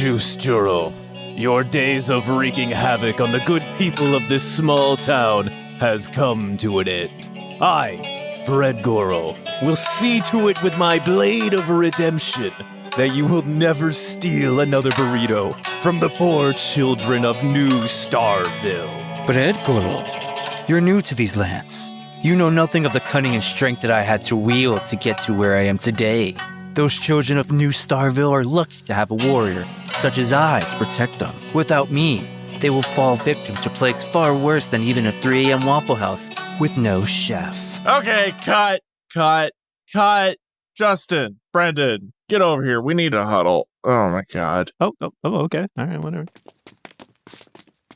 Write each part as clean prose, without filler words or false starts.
Juice Juro, your days of wreaking havoc on the good people of this small town has come to an end. I, Bread Goro, will see to it with my blade of redemption that you will never steal another burrito from the poor children of New Starville. Bread Goro, you're new to these lands. You know nothing of the cunning and strength that I had to wield to get to where I am today. Those children of New Starville are lucky to have a warrior, such as I, to protect them. Without me, they will fall victim to plagues far worse than even a 3 a.m. Waffle House with no chef. Okay, cut. Justin, Brendan, get over here. We need a huddle. Oh, my God. Oh, okay. All right, whatever.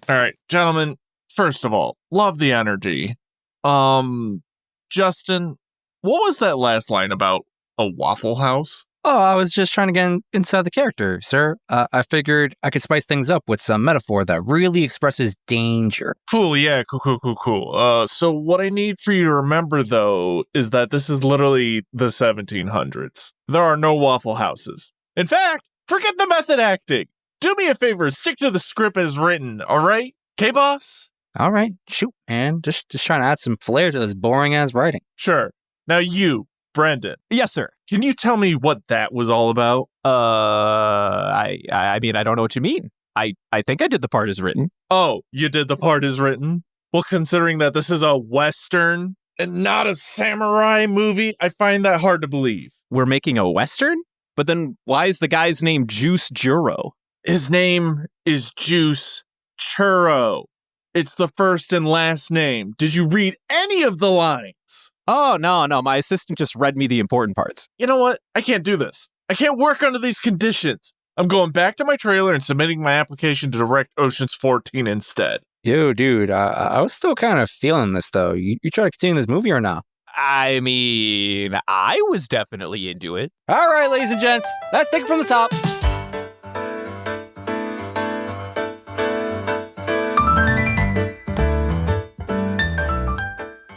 All right, gentlemen, first of all, love the energy. Justin, what was that last line about a Waffle House? Oh, I was just trying to get inside the character, sir. I figured I could spice things up with some metaphor that really expresses danger. Cool, yeah, cool. So what I need for you to remember, though, is that this is literally the 1700s. There are no Waffle Houses. In fact, forget the method acting. Do me a favor, stick to the script as written, all right? Okay, boss? All right, shoot, man. Just trying to add some flair to this boring-ass writing. Sure. Now you, Brendan. Yes, sir. Can you tell me what that was all about? I mean, I don't know what you mean. I think I did the part as written. Oh, you did the part as written? Well, considering that this is a Western and not a samurai movie, I find that hard to believe. We're making a Western? But then why is the guy's name Juice Juro? His name is Juice Churro. It's the first and last name. Did you read any of the lines? Oh, no. My assistant just read me the important parts. You know what? I can't do this. I can't work under these conditions. I'm going back to my trailer and submitting my application to direct Ocean's 14 instead. Yo, dude, I was still kind of feeling this, though. You try to continue this movie or not? I mean, I was definitely into it. All right, ladies and gents, let's take it from the top.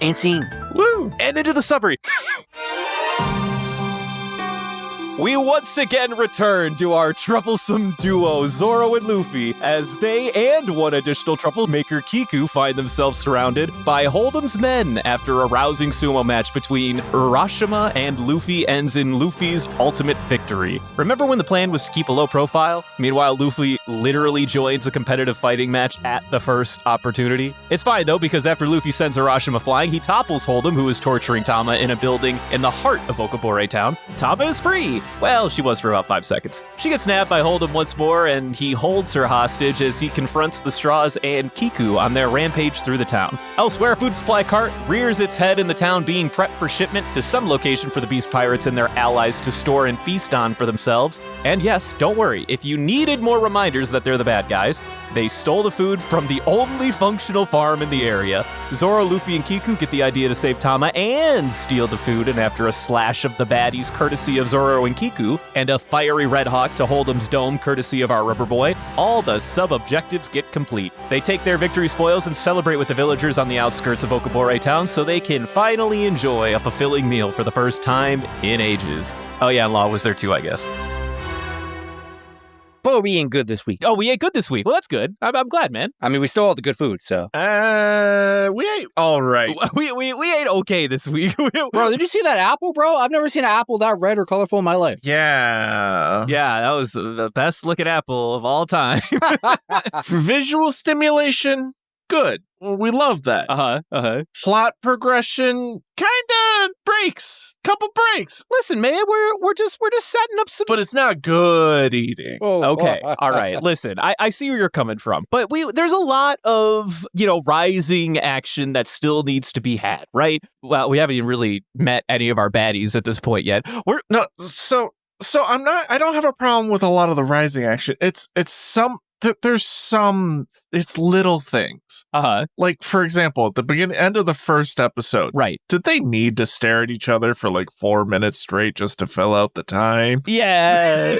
And scene. Woo! And into the summary. We once again return to our troublesome duo, Zoro and Luffy, as they and one additional troublemaker, Kiku, find themselves surrounded by Holdem's men after a rousing sumo match between Urashima and Luffy ends in Luffy's ultimate victory. Remember when the plan was to keep a low profile? Meanwhile, Luffy literally joins a competitive fighting match at the first opportunity. It's fine though, because after Luffy sends Urashima flying, he topples Holdem, who is torturing Tama in a building in the heart of Bakura Town. Tama is free. Well, she was for about 5 seconds. She gets nabbed by Holdem once more, and he holds her hostage as he confronts the Straws and Kiku on their rampage through the town. Elsewhere, a food supply cart rears its head in the town, being prepped for shipment to some location for the Beast Pirates and their allies to store and feast on for themselves. And yes, don't worry, if you needed more reminders that they're the bad guys, they stole the food from the only functional farm in the area. Zoro, Luffy, and Kiku get the idea to save Tama and steal the food, and after a slash of the baddies courtesy of Zoro and Kiku, and a fiery Red Hawk to Holdem's dome courtesy of our Rubber Boy, all the sub-objectives get complete. They take their victory spoils and celebrate with the villagers on the outskirts of Okabore Town so they can finally enjoy a fulfilling meal for the first time in ages. Oh yeah, Law was there too, I guess. But we ain't good this week. Oh, we ate good this week. Well, that's good. I'm glad, man. I mean, we still all the good food, so. We ate all right. We ate okay this week. Bro, did you see that apple, bro? I've never seen an apple that red or colorful in my life. Yeah. Yeah, that was the best looking apple of all time. For visual stimulation, good. We love that. Plot progression kinda breaks. Couple breaks. Listen, man, we're just setting up some. But it's not good eating. Okay, all right. Listen, I see where you're coming from, but there's a lot of rising action that still needs to be had, right? Well, we haven't even really met any of our baddies at this point yet. So I don't have a problem with a lot of the rising action. It's there's some, it's little things. Uh-huh. Like, for example, at the end of the first episode, Right. did they need to stare at each other for like 4 minutes straight just to fill out the time? Yeah.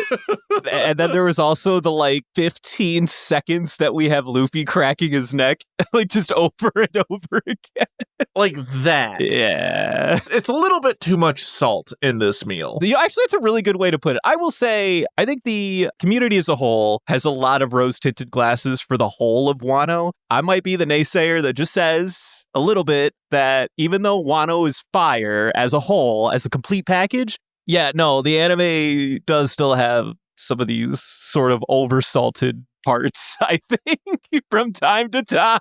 And then there was also the like 15 seconds that we have Luffy cracking his neck, like just over and over again. Like that. Yeah. It's a little bit too much salt in this meal. Actually, that's a really good way to put it. I will say, I think the community as a whole has a lot of rose-tinted glasses for the whole of Wano. I might be the naysayer that just says a little bit that even though Wano is fire as a whole, as a complete package, yeah, no, the anime does still have some of these sort of oversalted parts, I think, from time to time.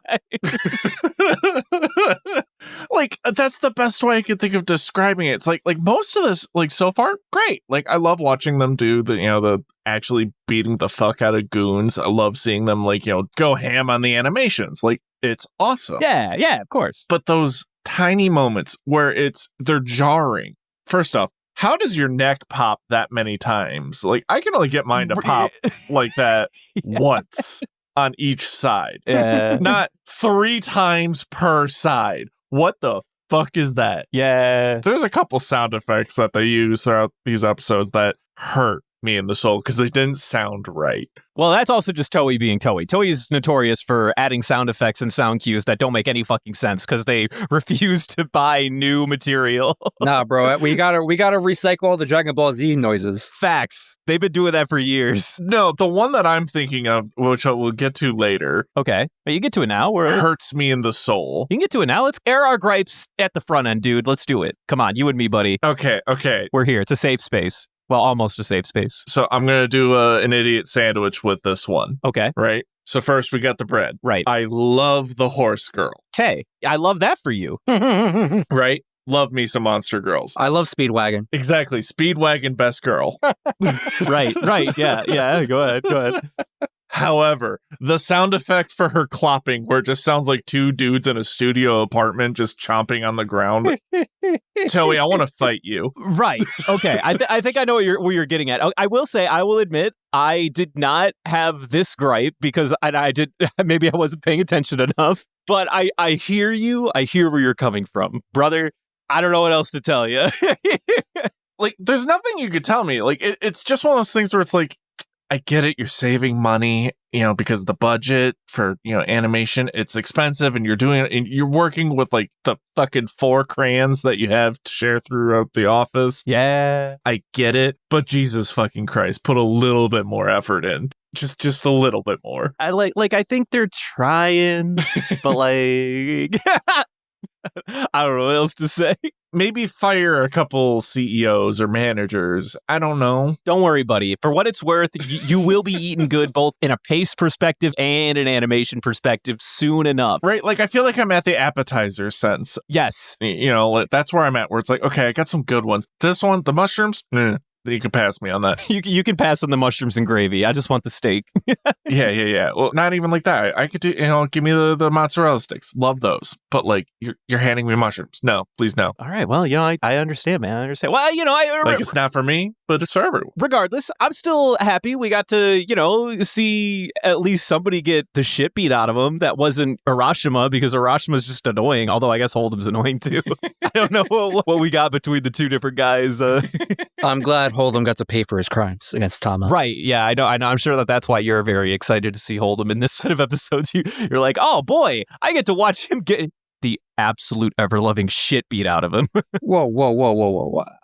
Like, that's the best way I could think of describing it. It's like most of this, like, so far, great. Like, I love watching them do the actually beating the fuck out of goons. I love seeing them, like, go ham on the animations. Like, it's awesome. Yeah, of course. But those tiny moments where they're jarring. First off, how does your neck pop that many times? Like, I can only get mine to pop like that once on each side. Yeah. Not 3 times per side. What the fuck is that? Yeah. There's a couple sound effects that they use throughout these episodes that hurt me in the soul because they didn't sound right. Well, that's also just Toei being Toei. Toei is notorious for adding sound effects and sound cues that don't make any fucking sense because they refuse to buy new material. Nah, bro, we gotta recycle all the Dragon Ball Z noises. Facts. They've been doing that for years. No, the one that I'm thinking of, which I will get to later, Okay. But you get to it now. hurts me in the soul. You can get to it now. Let's air our gripes at the front end, dude. Let's do it. Come on, you and me, buddy. Okay. We're here. It's a safe space. Well, almost a safe space. So I'm going to do an idiot sandwich with this one. Okay. Right? So first we got the bread. Right. I love the horse girl. Okay. I love that for you. Right? Love me some monster girls. I love Speedwagon. Exactly. Speedwagon best girl. Right. Yeah. Go ahead. However, the sound effect for her clopping, where it just sounds like 2 dudes in a studio apartment just chomping on the ground. Toei, I want to fight you. Right. Okay. I think I know where you're getting at. I will say, I will admit, I did not have this gripe because maybe I wasn't paying attention enough. But I hear you. I hear where you're coming from, brother. I don't know what else to tell you. Like, there's nothing you could tell me. Like, it's just one of those things where it's like, I get it. You're saving money, because the budget for, animation, it's expensive and you're doing it and you're working with like the fucking 4 crayons that you have to share throughout the office. Yeah. I get it. But Jesus fucking Christ, put a little bit more effort in. Just a little bit more. I think they're trying, but like, I don't know what else to say. Maybe fire a couple CEOs or managers. I don't know. Don't worry, buddy. For what it's worth, you will be eating good both in a pace perspective and an animation perspective soon enough. Right? Like, I feel like I'm at the appetizer sense. Yes. That's where I'm at, where it's like, okay, I got some good ones. This one, the mushrooms, you can pass me on that. You can pass on the mushrooms and gravy. I just want the steak. Yeah. Well, not even like that. I could do, give me the mozzarella sticks. Love those. But like, you're handing me mushrooms. No, please no. All right. Well, I understand, man. I understand. Well, it's not for me, but it's for everyone. Regardless, I'm still happy we got to, see at least somebody get the shit beat out of him. That wasn't Urashima, because Urashima's just annoying. Although I guess Holdem's annoying too. I don't know what we got between the 2 different guys. I'm glad Holdem got to pay for his crimes against Tama. Right. Yeah, I know. I'm sure that's why you're very excited to see Holdem in this set of episodes. You're like, oh boy, I get to watch him get the absolute ever-loving shit beat out of him. Whoa.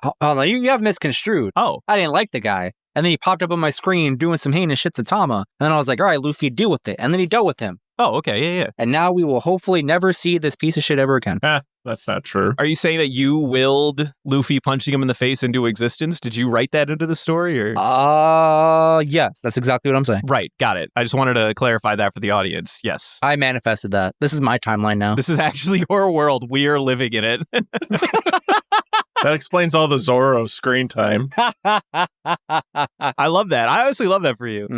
Hold on, you have misconstrued. Oh. I didn't like the guy. And then he popped up on my screen doing some heinous shit to Tama. And then I was like, all right, Luffy, deal with it. And then he dealt with him. Oh, okay. Yeah. And now we will hopefully never see this piece of shit ever again. That's not true. Are you saying that you willed Luffy punching him in the face into existence? Did you write that into the story? Or? Yes, that's exactly what I'm saying. Right, got it. I just wanted to clarify that for the audience. Yes. I manifested that. This is my timeline now. This is actually your world. We are living in it. That explains all the Zoro screen time. I love that. I honestly love that for you.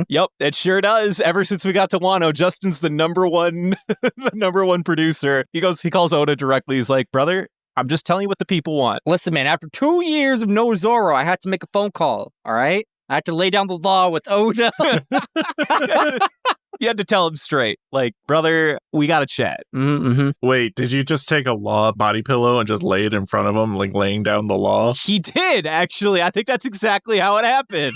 Yep, it sure does. Ever since we got to Wano, Justin's the number one producer. He calls Oda directly. He's like, brother, I'm just telling you what the people want. Listen, man, after 2 years of no Zoro, I had to make a phone call. All right. I had to lay down the law with Oda. You had to tell him straight, like, brother, we got to chat. Mm-hmm. Wait, did you just take a law body pillow and just lay it in front of him, like laying down the law? He did, actually. I think that's exactly how it happened.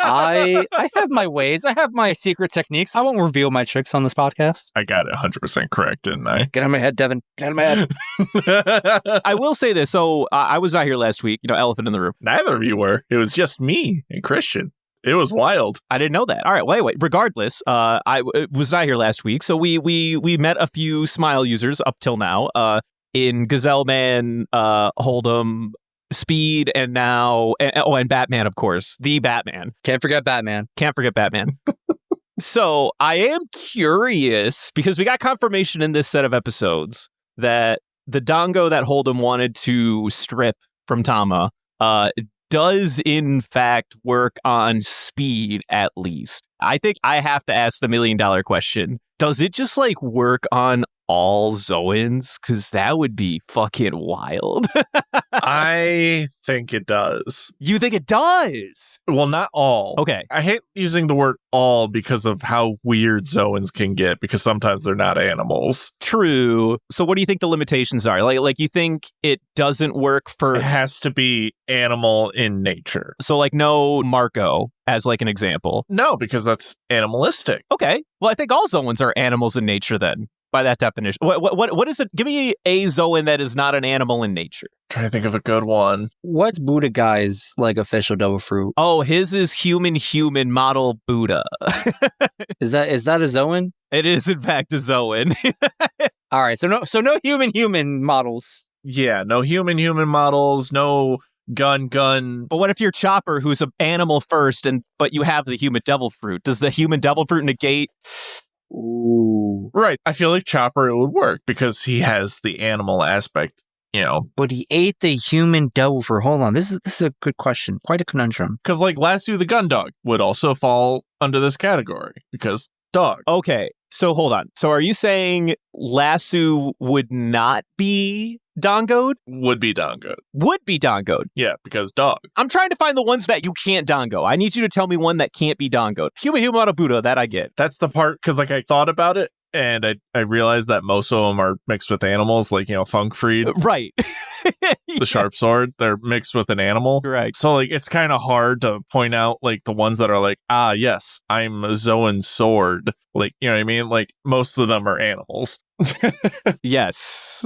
I have my ways. I have my secret techniques. I won't reveal my tricks on this podcast. I got it 100% correct, didn't I? Get out of my head, Devin. Get out of my head. I will say this. So I was not here last week, elephant in the room. Neither of you were. It was just me and Christian. It was wild. I didn't know that. All right. Well, anyway, regardless, I was not here last week. So we met a few Smile users up till now in Gazelle Man, Holdem, Speed, and now, and Batman, of course. The Batman. Can't forget Batman. Can't forget Batman. So I am curious because we got confirmation in this set of episodes that the Dango that Holdem wanted to strip from Tama does in fact work on Speed at least. I think I have to ask the $1 million question. Does it just like work on all Zoans? Because that would be fucking wild. I think it does. You think it does? Well, not all. Okay. I hate using the word all because of how weird Zoans can get, because sometimes they're not animals. True. So what do you think the limitations are? Like you think it doesn't work for... It has to be animal in nature. So like no Marco as like an example. No, because that's animalistic. Okay. Well, I think all Zoans are animals in nature then. By that definition. What is it? Give me a Zoan that is not an animal in nature. Trying to think of a good one. What's Buddha Guy's like official double fruit? Oh, his is human model Buddha. Is that a Zoan? It is in fact a Zoan. All right, so no human models. Yeah, no human models, no gun. But what if you're Chopper, who's an animal first, but you have the human devil fruit? Does the human devil fruit negate? Ooh. Right. I feel like Chopper, it would work because he has the animal aspect, But he ate the human devil fruit. Hold on. This is a good question. Quite a conundrum. Because like Lasso the gun dog would also fall under this category because dog. Okay. So hold on. So are you saying Lasso would not be dongoed? Would be dongoed. Would be dongoed. Yeah, because dog. I'm trying to find the ones that you can't dongo. I need you to tell me one that can't be dongoed. Human model Buddha, that I get. That's the part, because like I thought about it, and I realized that most of them are mixed with animals, like, Funk Freed. Right. The sharp sword, they're mixed with an animal. Right. So like it's kind of hard to point out like the ones that are like, yes, I'm a Zoan sword. Like, you know what I mean? Like most of them are animals. Yes.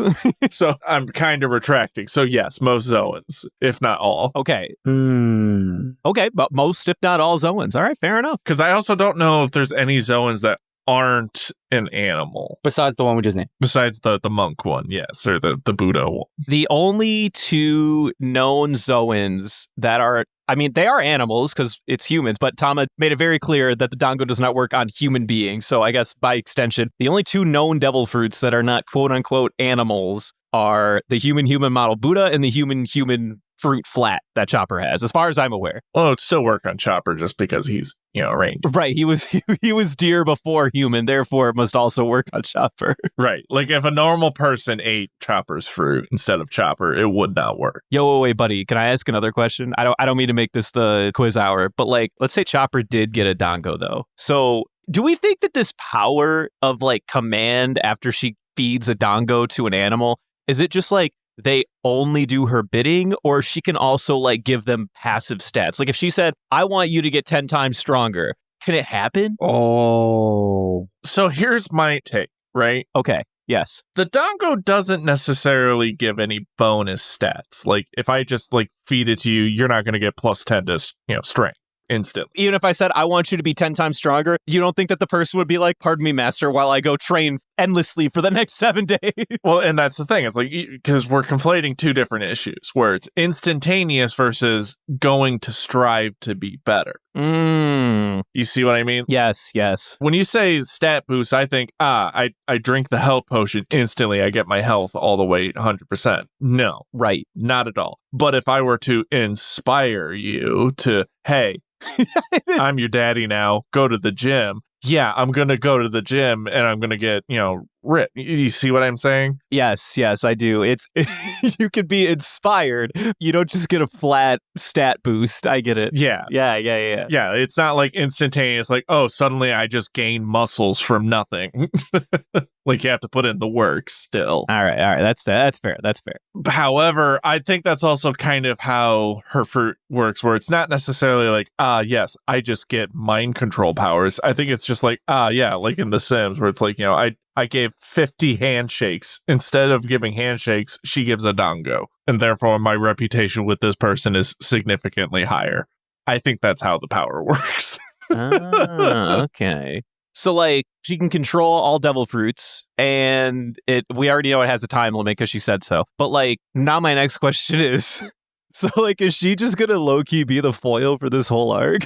So I'm kind of retracting. So yes, most Zoans, if not all. Okay. Okay, but most, if not all Zoans. All right, fair enough. Because I also don't know if there's any Zoans that aren't an animal. Besides the one we just named. Besides the monk one, yes, or the Buddha one. The only two known Zoans that are, they are animals because it's humans, but Tama made it very clear that the Dango does not work on human beings. So I guess by extension, the only two known devil fruits that are not quote unquote animals are the human model Buddha and the human fruit flat that Chopper has, as far as I'm aware. Well, it'd still work on Chopper just because he's, range. Right. He was deer before human, therefore it must also work on Chopper. Right. Like if a normal person ate Chopper's fruit instead of Chopper, it would not work. Yo, wait, buddy. Can I ask another question? I don't mean to make this the quiz hour, but like, let's say Chopper did get a Dango though. So do we think that this power of like command after she feeds a Dango to an animal, is it just like they only do her bidding, or she can also like give them passive stats? Like if she said, I want you to get 10 times stronger, can it happen? Oh. So here's my take, right? Okay. Yes. The Dango doesn't necessarily give any bonus stats. Like if I just like feed it to you, you're not going to get plus 10 to, strength instantly. Even if I said, I want you to be 10 times stronger, you don't think that the person would be like, pardon me, master, while I go train endlessly for the next 7 days? Well, and that's the thing. It's like, because we're conflating two different issues where it's instantaneous versus going to strive to be better. You see what I mean? Yes. When you say stat boost, I think, I drink the health potion instantly. I get my health all the way 100%. No. Right. Not at all. But if I were to inspire you to, hey, I'm your daddy now, go to the gym. Yeah, I'm going to go to the gym and I'm going to get, rip. You see what I'm saying? Yes, I do. It's you could be inspired. You don't just get a flat stat boost. I get it. Yeah. Yeah. Yeah, it's not like instantaneous, like, oh, suddenly I just gain muscles from nothing. Like, you have to put in the work still. All right. That's fair. However, I think that's also kind of how her fruit works, where it's not necessarily like, yes, I just get mind control powers. I think it's just like, yeah, like in The Sims, where it's like, I gave 50 handshakes. Instead of giving handshakes, she gives a dango. And therefore, my reputation with this person is significantly higher. I think that's how the power works. Okay. So, like, she can control all devil fruits, and we already know it has a time limit because she said so. But, like, now my next question is, so, like, is she just going to low-key be the foil for this whole arc?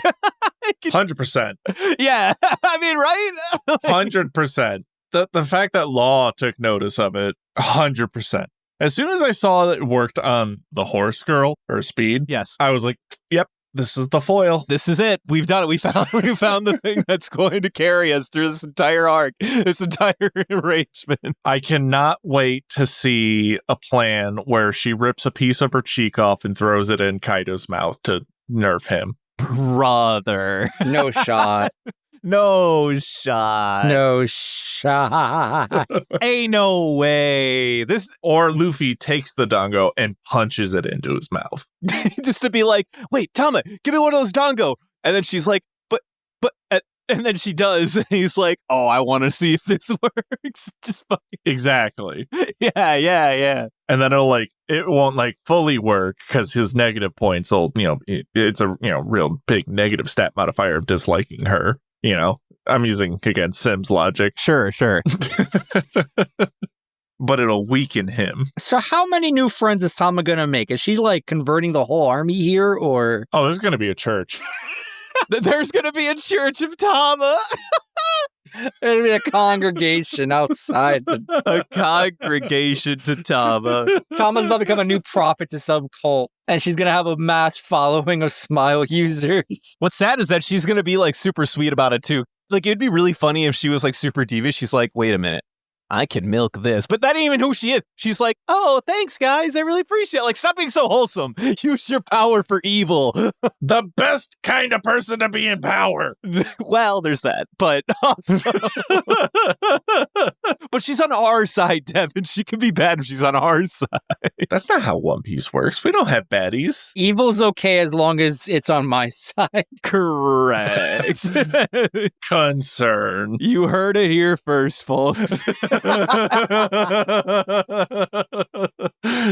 100%. Yeah, I mean, right? 100%. The fact that Law took notice of it, 100%. As soon as I saw that it worked on the horse girl, or Speed, Yes. I was like, yep, this is the foil. This is it. We've done it. We found the thing that's going to carry us through this entire arc, this entire arrangement. I cannot wait to see a plan where she rips a piece of her cheek off and throws it in Kaido's mouth to nerf him. Brother. No shot. No shot. No shot. Ain't no way. This Or Luffy takes the dango and punches it into his mouth. just to be like, wait, Tama, give me one of those dango. And then she's like, but, and then she does. And he's like, oh, I want to see if this works. Just fucking. Exactly. Yeah. And then it won't like fully work because his negative points will, it's a, real big negative stat modifier of disliking her. I'm using, again, Sims logic. Sure. But it'll weaken him. So how many new friends is Tama gonna make? Is she like converting the whole army here, or? Oh, there's going to be a church. There's going to be a church of Tama. There'll be a congregation outside. A congregation to Tama. Tama's about to become a new prophet to some cult, and she's gonna have a mass following of Smile users. What's sad is that she's going to be like super sweet about it too. Like, it'd be really funny if she was like super diva. She's like, wait a minute. I can milk this. But that ain't even who she is. She's like, oh, thanks, guys. I really appreciate it. Like, stop being so wholesome. Use your power for evil. The best kind of person to be in power. Well, there's that. But also... but she's on our side, Devin. She can be bad if she's on our side. That's not how One Piece works. We don't have baddies. Evil's okay as long as it's on my side. Correct. Concern. You heard it here first, folks.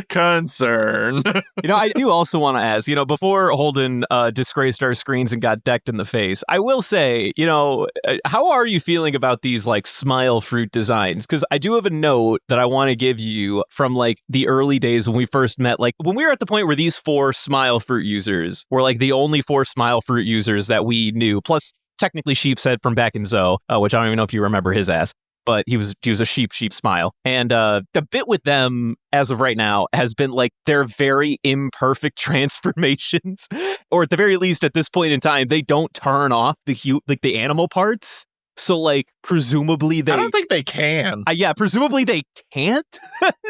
Concern. I do also want to ask, before Holden disgraced our screens and got decked in the face, I will say, how are you feeling about these like smile fruit designs? Because I do have a note that I want to give you from like the early days when we first met, like when we were at the point where these 4 smile fruit users were like the only 4 smile fruit users that we knew, plus technically Sheepshead from back in Zoe, which I don't even know if you remember his ass. But he was a sheep smile. And the bit with them as of right now has been like their very imperfect transformations, or at the very least at this point in time, they don't turn off the animal parts. So like presumably they. I don't think they can. Yeah, presumably they can't.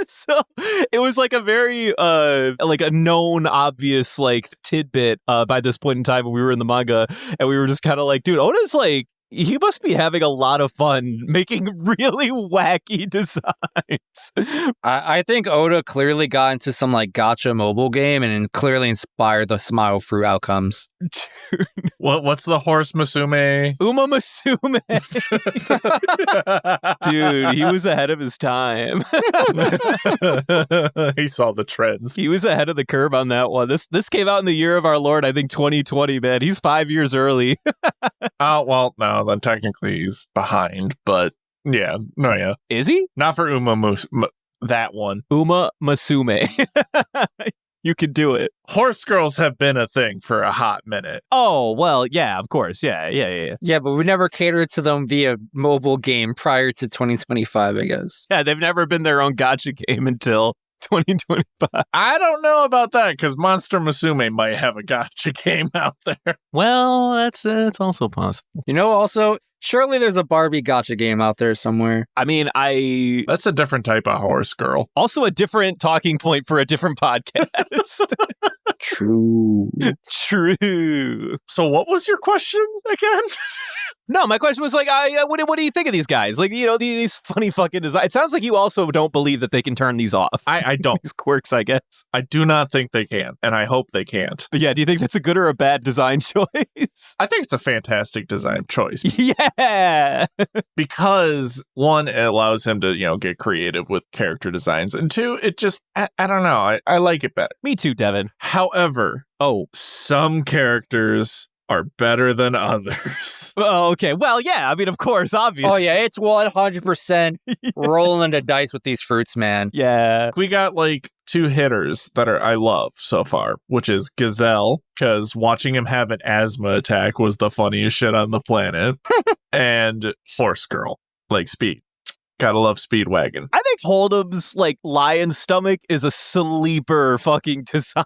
So it was like a very like a known obvious like tidbit by this point in time when we were in the manga, and we were just kind of like, dude, Oda's like. He must be having a lot of fun making really wacky designs. I think Oda clearly got into some like gacha mobile game and clearly inspired the Smile Fruit outcomes. Dude. What's the horse Musume? Uma Musume. Dude, he was ahead of his time. He saw the trends. He was ahead of the curve on that one. This came out in the year of our Lord, I think 2020, man. He's 5 years early. Oh, well, no, then technically he's behind, but yeah. Is he? Not for that one. Uma Musume. You can do it. Horse girls have been a thing for a hot minute. Oh, well, yeah, of course. Yeah. Yeah, but we never catered to them via mobile game prior to 2025, I guess. Yeah, they've never been their own gacha game until 2025. I don't know about that, because Monster Musume might have a gacha game out there. Well, that's also possible. Also, Surely there's a Barbie gotcha game out there somewhere. I mean, That's a different type of horse girl. also a different talking point for a different podcast. True. True. So what was your question again? No, my question was like, what do you think of these guys? Like, these funny fucking designs. It sounds like you also don't believe that they can turn these off. I don't. These quirks, I guess. I do not think they can, and I hope they can't. But yeah, do you think that's a good or a bad design choice? I think it's a fantastic design choice Yeah. because one, it allows him to, get creative with character designs, and two, it just, I don't know, I like it better. Me too, Devin. However, some characters are better than others. Oh, okay. Well, yeah. I mean, of course, obviously. Oh, yeah, it's 100% rolling the dice with these fruits, man. Yeah. We got like two hitters that I love so far, which is Gazelle, because watching him have an asthma attack was the funniest shit on the planet, and Horse Girl, like Speed. Gotta love Speedwagon. I think Holdem's, like, lion stomach is a sleeper fucking design.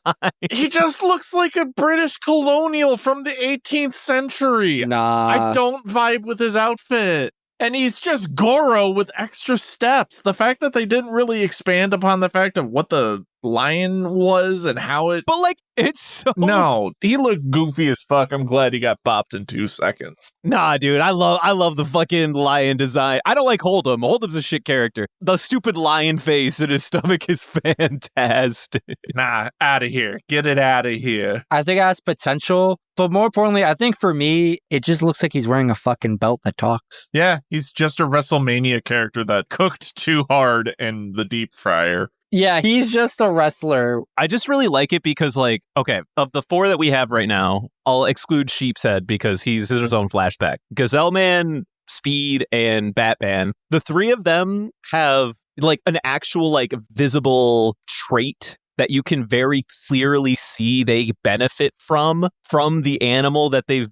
He just looks like a British colonial from the 18th century. Nah. I don't vibe with his outfit. And he's just Goro with extra steps. The fact that they didn't really expand upon the fact of what the lion was and how it... But, like, it's so... No, he looked goofy as fuck. I'm glad he got bopped in 2 seconds. Nah, dude, I love the fucking lion design. I don't like Holdem. Holdem's a shit character. The stupid lion face in his stomach is fantastic. Nah, out of here. Get it out of here. I think it has potential, but more importantly, I think for me, it just looks like he's wearing a fucking belt that talks. Yeah, he's just a WrestleMania character that cooked too hard in the deep fryer. Yeah, he's just a wrestler. I just really like it because, like, okay, of the 4 that we have right now, I'll exclude Sheepshead because he's his own flashback. Gazelle Man, Speed, and Batman, the 3 of them have, like, an actual, like, visible trait that you can very clearly see they benefit from the animal that they've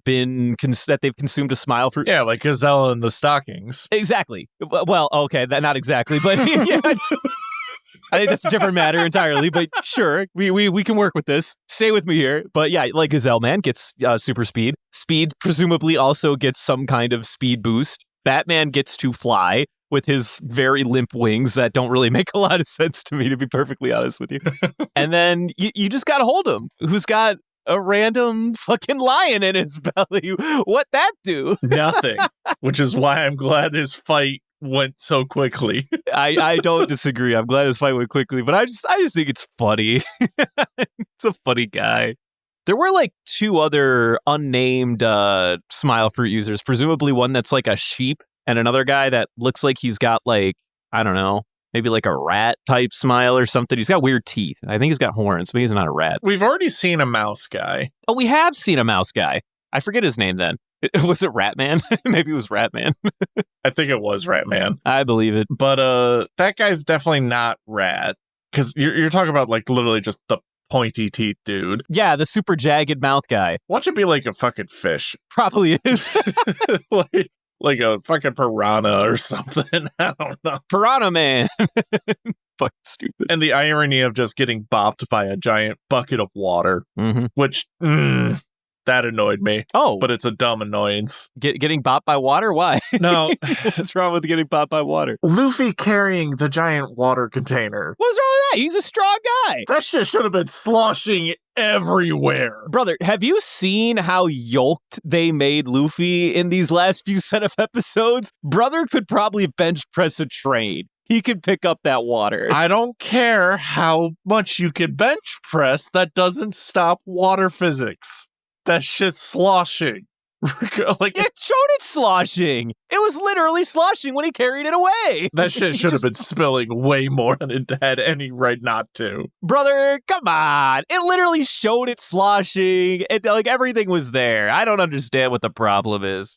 consumed a smile fruit. Yeah, like Gazelle in the stockings. Exactly. Well, okay, not exactly, but yeah. I think that's a different matter entirely, but sure, we can work with this. Stay with me here. But yeah, like Gazelle Man gets super speed. Speed presumably also gets some kind of speed boost. Batman gets to fly with his very limp wings that don't really make a lot of sense to me, to be perfectly honest with you. And then you just got to Holdem, who's got a random fucking lion in his belly. What that do? Nothing. Which is why I'm glad his fight went so quickly. I don't disagree. I'm glad his fight went quickly, but I just think it's funny. It's a funny guy. There were like 2 other unnamed smile fruit users, presumably one that's like a sheep and another guy that looks like he's got like, I don't know, maybe like a rat type smile or something. He's got weird teeth. I think he's got horns, but he's not a rat. We've already seen a mouse guy. Oh, we have seen a mouse guy. I forget his name then. Was it Ratman? Maybe it was Ratman. I think it was Ratman. I believe it. But that guy's definitely not Rat. Because you're talking about like literally just the pointy teeth dude. Yeah, the super jagged mouth guy. Watch it be like a fucking fish. Probably is. like a fucking piranha or something. I don't know. Piranha Man. Fucking stupid. And the irony of just getting bopped by a giant bucket of water, which... that annoyed me. Oh. But it's a dumb annoyance. Getting bopped by water? Why? No. What's wrong with getting bopped by water? Luffy carrying the giant water container. What's wrong with that? He's a strong guy. That shit should have been sloshing everywhere. Brother, have you seen how yoked they made Luffy in these last few set of episodes? Brother could probably bench press a train. He could pick up that water. I don't care how much you can bench press. That doesn't stop water physics. That shit's sloshing. Like, it showed it sloshing. It was literally sloshing when he carried it away. That shit should have been spilling way more than it had any right not to. Brother, come on. It literally showed it sloshing. Like, everything was there. I don't understand what the problem is.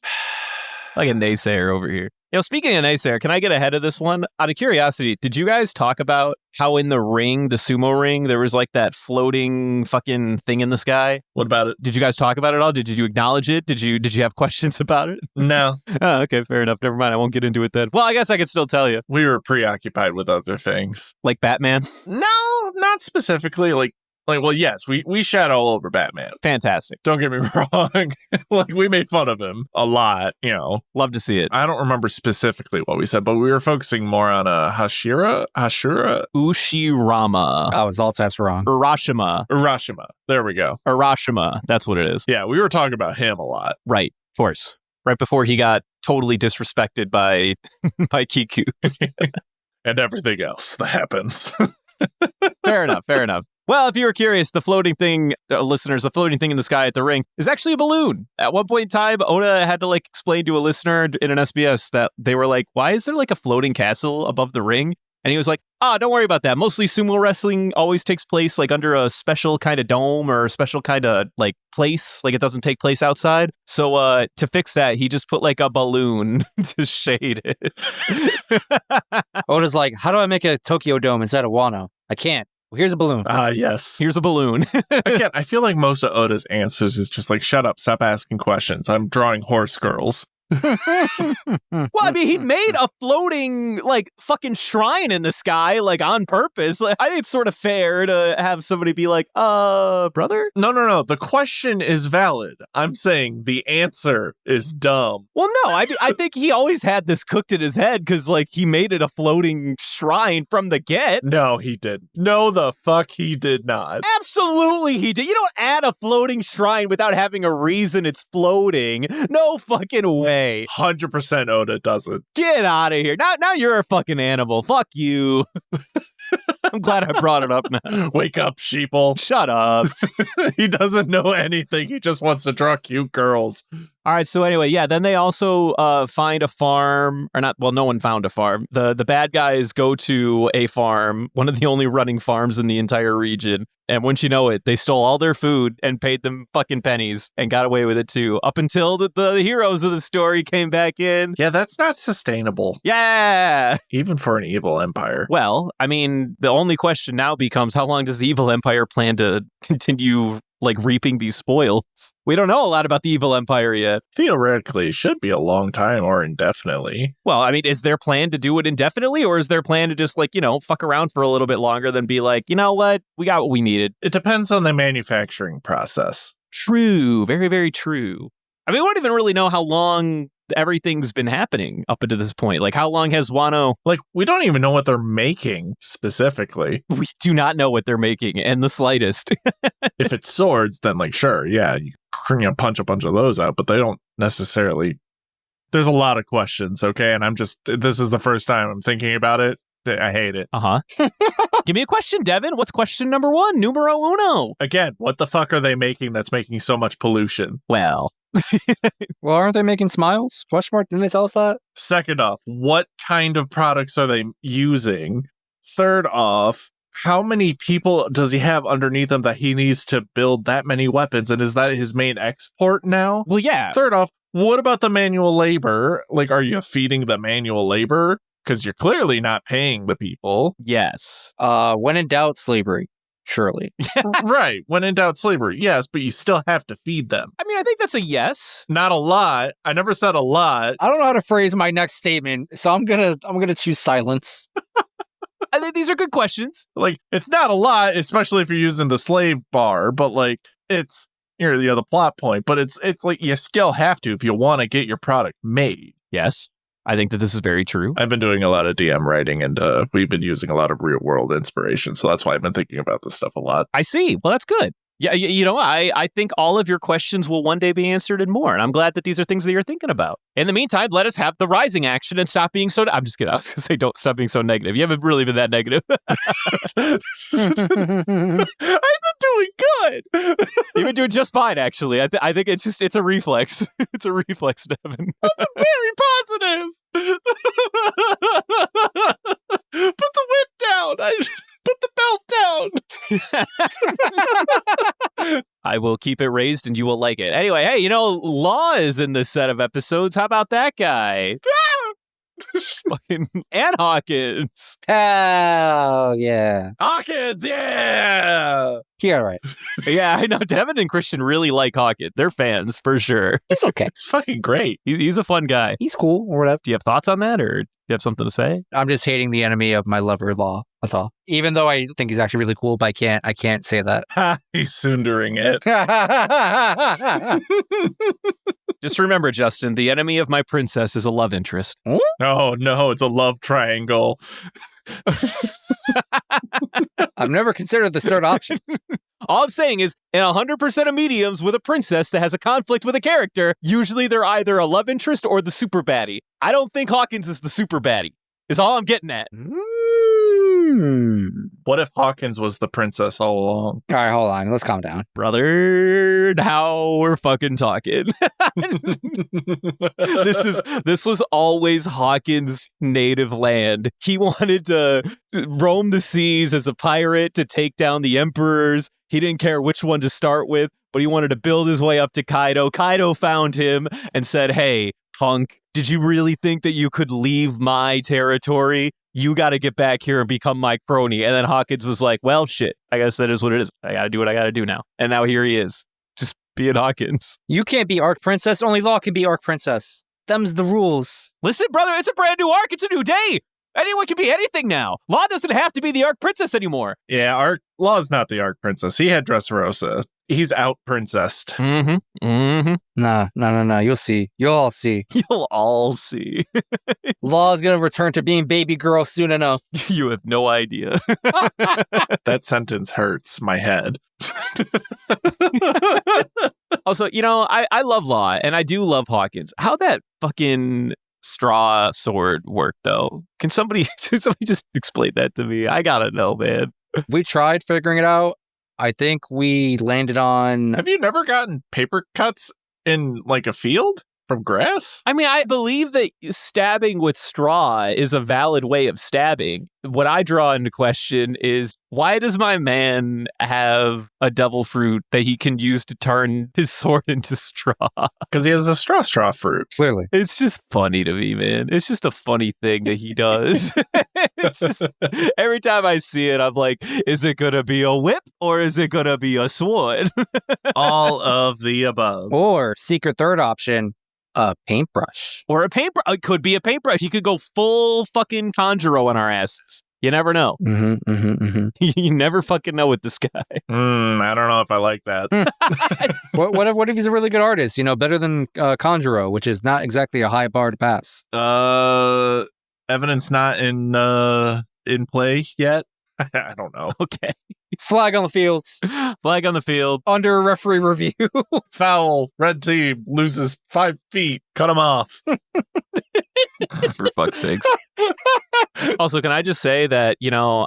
Like a naysayer over here. Speaking of naysayer, can I get ahead of this one? Out of curiosity, did you guys talk about how in the ring, the sumo ring, there was like that floating fucking thing in the sky? What about it? Did you guys talk about it all? Did you acknowledge it? Did you have questions about it? No. Oh, okay, fair enough. Never mind. I won't get into it then. Well, I guess I could still tell you. We were preoccupied with other things. Like Batman? No, not specifically. Like, Like, well, yes, we shat all over Batman. Fantastic. Don't get me wrong. Like, we made fun of him a lot, you know. Love to see it. I don't remember specifically what we said, but we were focusing more on Hashira? Ushirama. I was all types wrong. Urashima. There we go. Urashima. That's what it is. Yeah, we were talking about him a lot. Right. Of course. Right before he got totally disrespected by Kiku. And everything else that happens. Fair enough. Well, if you were curious, the floating thing, listeners, the floating thing in the sky at the ring is actually a balloon. At one point in time, Oda had to explain to a listener in an SBS that they were like, why is there a floating castle above the ring? And he was like, don't worry about that. Mostly sumo wrestling always takes place under a special kind of dome or a special kind of place. It doesn't take place outside. So to fix that, he just put a balloon to shade it. Oda's like, how do I make a Tokyo Dome instead of Wano? I can't. Well, here's a balloon. Yes. Here's a balloon. Again, I feel like most of Oda's answers is just shut up, stop asking questions. I'm drawing horse girls. Well, I mean, he made a floating fucking shrine in the sky on purpose. I think it's sort of fair to have somebody be like, brother? No. The question is valid. I'm saying the answer is dumb. Well, no, I think he always had this cooked in his head because he made it a floating shrine from the get. No, he didn't. No, the fuck he did not. Absolutely he did. You don't add a floating shrine without having a reason it's floating. No fucking way. 100% Oda doesn't. Get out of here. Now you're a fucking animal. Fuck you. I'm glad I brought it up now. Wake up, sheeple. Shut up. He doesn't know anything. He just wants to draw cute girls. All right, so anyway, yeah, then they also find a farm, or not, well, no one found a farm. The bad guys go to a farm, one of the only running farms in the entire region, and once you know it, they stole all their food and paid them fucking pennies and got away with it too, up until the heroes of the story came back in. Yeah, that's not sustainable. Yeah! Even for an evil empire. Well, I mean, the only question now becomes, how long does the evil empire plan to continue reaping these spoils? We don't know a lot about the evil empire yet. Theoretically, it should be a long time or indefinitely. Well, I mean, is their plan to do it indefinitely, or is their plan to just fuck around for a little bit longer than be like, you know what, we got what we needed? It depends on the manufacturing process. True. Very, very true. I mean, we don't even really know how long everything's been happening up until this point. How long has Wano... we don't even know what they're making specifically. We do not know what they're making in the slightest. If it's swords, then sure, yeah, you punch a bunch of those out, but they don't necessarily... There's a lot of questions, okay? And this is the first time I'm thinking about it. I hate it. Uh-huh. Give me a question, Devin. What's question number one? Numero uno. Again, what the fuck are they making that's making so much pollution? Well... Well, aren't they making smiles? Question mark? Didn't they tell us that? Second off, what kind of products are they using? Third off, how many people does he have underneath him that he needs to build that many weapons? And is that his main export now? Well, yeah. Third off, what about the manual labor? Are you feeding the manual labor? Because you're clearly not paying the people. Yes. When in doubt, slavery. Surely. Right. When in doubt, slavery. Yes, but you still have to feed them. I mean, I think that's a yes. Not a lot. I never said a lot. I don't know how to phrase my next statement, so I'm gonna choose silence. I think these are good questions. It's not a lot, especially if you're using the slave bar, but it's the plot point. But it's you still have to if you want to get your product made. Yes. I think that this is very true. I've been doing a lot of DM writing, and we've been using a lot of real world inspiration. So that's why I've been thinking about this stuff a lot. I see. Well, that's good. Yeah, I think all of your questions will one day be answered and more. And I'm glad that these are things that you're thinking about. In the meantime, let us have the rising action and stop being so... I'm just kidding. I was going to say don't stop being so negative. You haven't really been that negative. I've been doing good. You've been doing just fine, actually. I think it's a reflex. It's a reflex, Devin. I'm very positive. Put the whip down. Put the belt down. I will keep it raised and you will like it. Anyway, hey, Law is in this set of episodes. How about that guy? And Hawkins. Oh, yeah. Hawkins, yeah. Yeah, right. Yeah, I know. Devin and Christian really like Hawkins. They're fans, for sure. It's okay. It's fucking great. He's a fun guy. He's cool, or whatever. Do you have thoughts on that, or do you have something to say? I'm just hating the enemy of my lover, Law. That's all. Even though I think he's actually really cool, but I can't say that. Ha, he's sundering it. Just remember, Justin, the enemy of my princess is a love interest. Oh, no, it's a love triangle. I've never considered this third option. All I'm saying is, in 100% of mediums with a princess that has a conflict with a character, usually they're either a love interest or the super baddie. I don't think Hawkins is the super baddie, is all I'm getting at. What if Hawkins was the princess all along? All right, hold on. Let's calm down. Brother, now we're fucking talking. This was always Hawkins' native land. He wanted to roam the seas as a pirate to take down the emperors. He didn't care which one to start with, but he wanted to build his way up to Kaido. Kaido found him and said, "Hey, punk, did you really think that you could leave my territory? You got to get back here and become my crony." And then Hawkins was like, well, shit, I guess that is what it is. I got to do what I got to do now. And now here he is, just being Hawkins. You can't be Arc Princess. Only Law can be Arc Princess. Them's the rules. Listen, brother, it's a brand new arc. It's a new day. Anyone can be anything now. Law doesn't have to be the Arc Princess anymore. Yeah, Law's not the Arc Princess. He had Dressrosa. He's out princessed. Nah. You'll see. You'll all see. You'll all see. Law's gonna return to being baby girl soon enough. You have no idea. That sentence hurts my head. Also, I love Law, and I do love Hawkins. How that fucking straw sword work, though? Can somebody just explain that to me? I gotta know, man. We tried figuring it out. I think we landed on... Have you never gotten paper cuts in, like, a field from grass? I mean, I believe that stabbing with straw is a valid way of stabbing. What I draw into question is, why does my man have a devil fruit that he can use to turn his sword into straw? Because he has a straw fruit. Clearly. It's just funny to me, man. It's just a funny thing that he does. It's just, every time I see it, I'm like, is it going to be a whip or is it going to be a sword? All of the above. Or, secret third option, a paintbrush. Or a paintbrush. It could be a paintbrush. He could go full fucking Conjuro on our asses. You never know. You never fucking know with this guy. I don't know if I like that. What if he's a really good artist? Better than Conjuro, which is not exactly a high bar to pass. Evidence not in play yet. I don't know. Okay. Flag on the fields. Flag on the field. Under referee review. Foul. Red team loses 5 feet. Cut him off. For fuck's sakes. Also, can I just say that,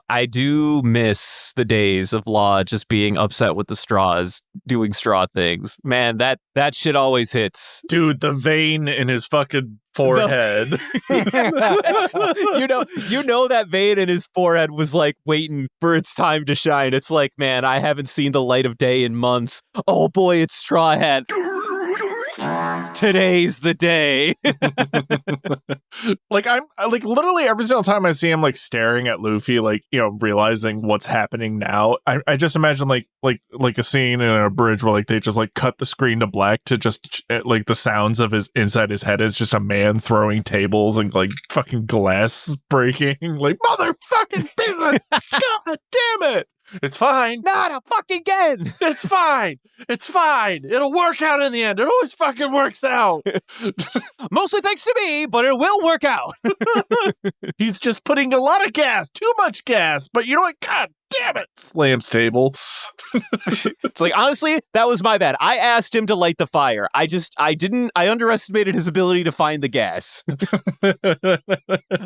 I do miss the days of Law just being upset with the straws, doing straw things. Man, that shit always hits. Dude, the vein in his fucking forehead. you know that vein in his forehead was like waiting for its time to shine. It's like, man, I haven't seen the light of day in months. Oh boy, it's Straw Hat. Today's the day. I'm like literally every single time I see him like staring at Luffy, like, realizing what's happening now. I just imagine like a scene in a bridge where like they just like cut the screen to black to just like the sounds of his inside his head is just a man throwing tables and like fucking glass breaking. Like, motherfucking bitch! God damn it! It's fine. Not a fucking again. It's fine. It's fine. It'll work out in the end. It always fucking works out. Mostly thanks to me, but it will work out. He's just putting a lot of gas, too much gas. But you know what? God damn it. Slams table. It's like, honestly, that was my bad. I asked him to light the fire. I underestimated his ability to find the gas.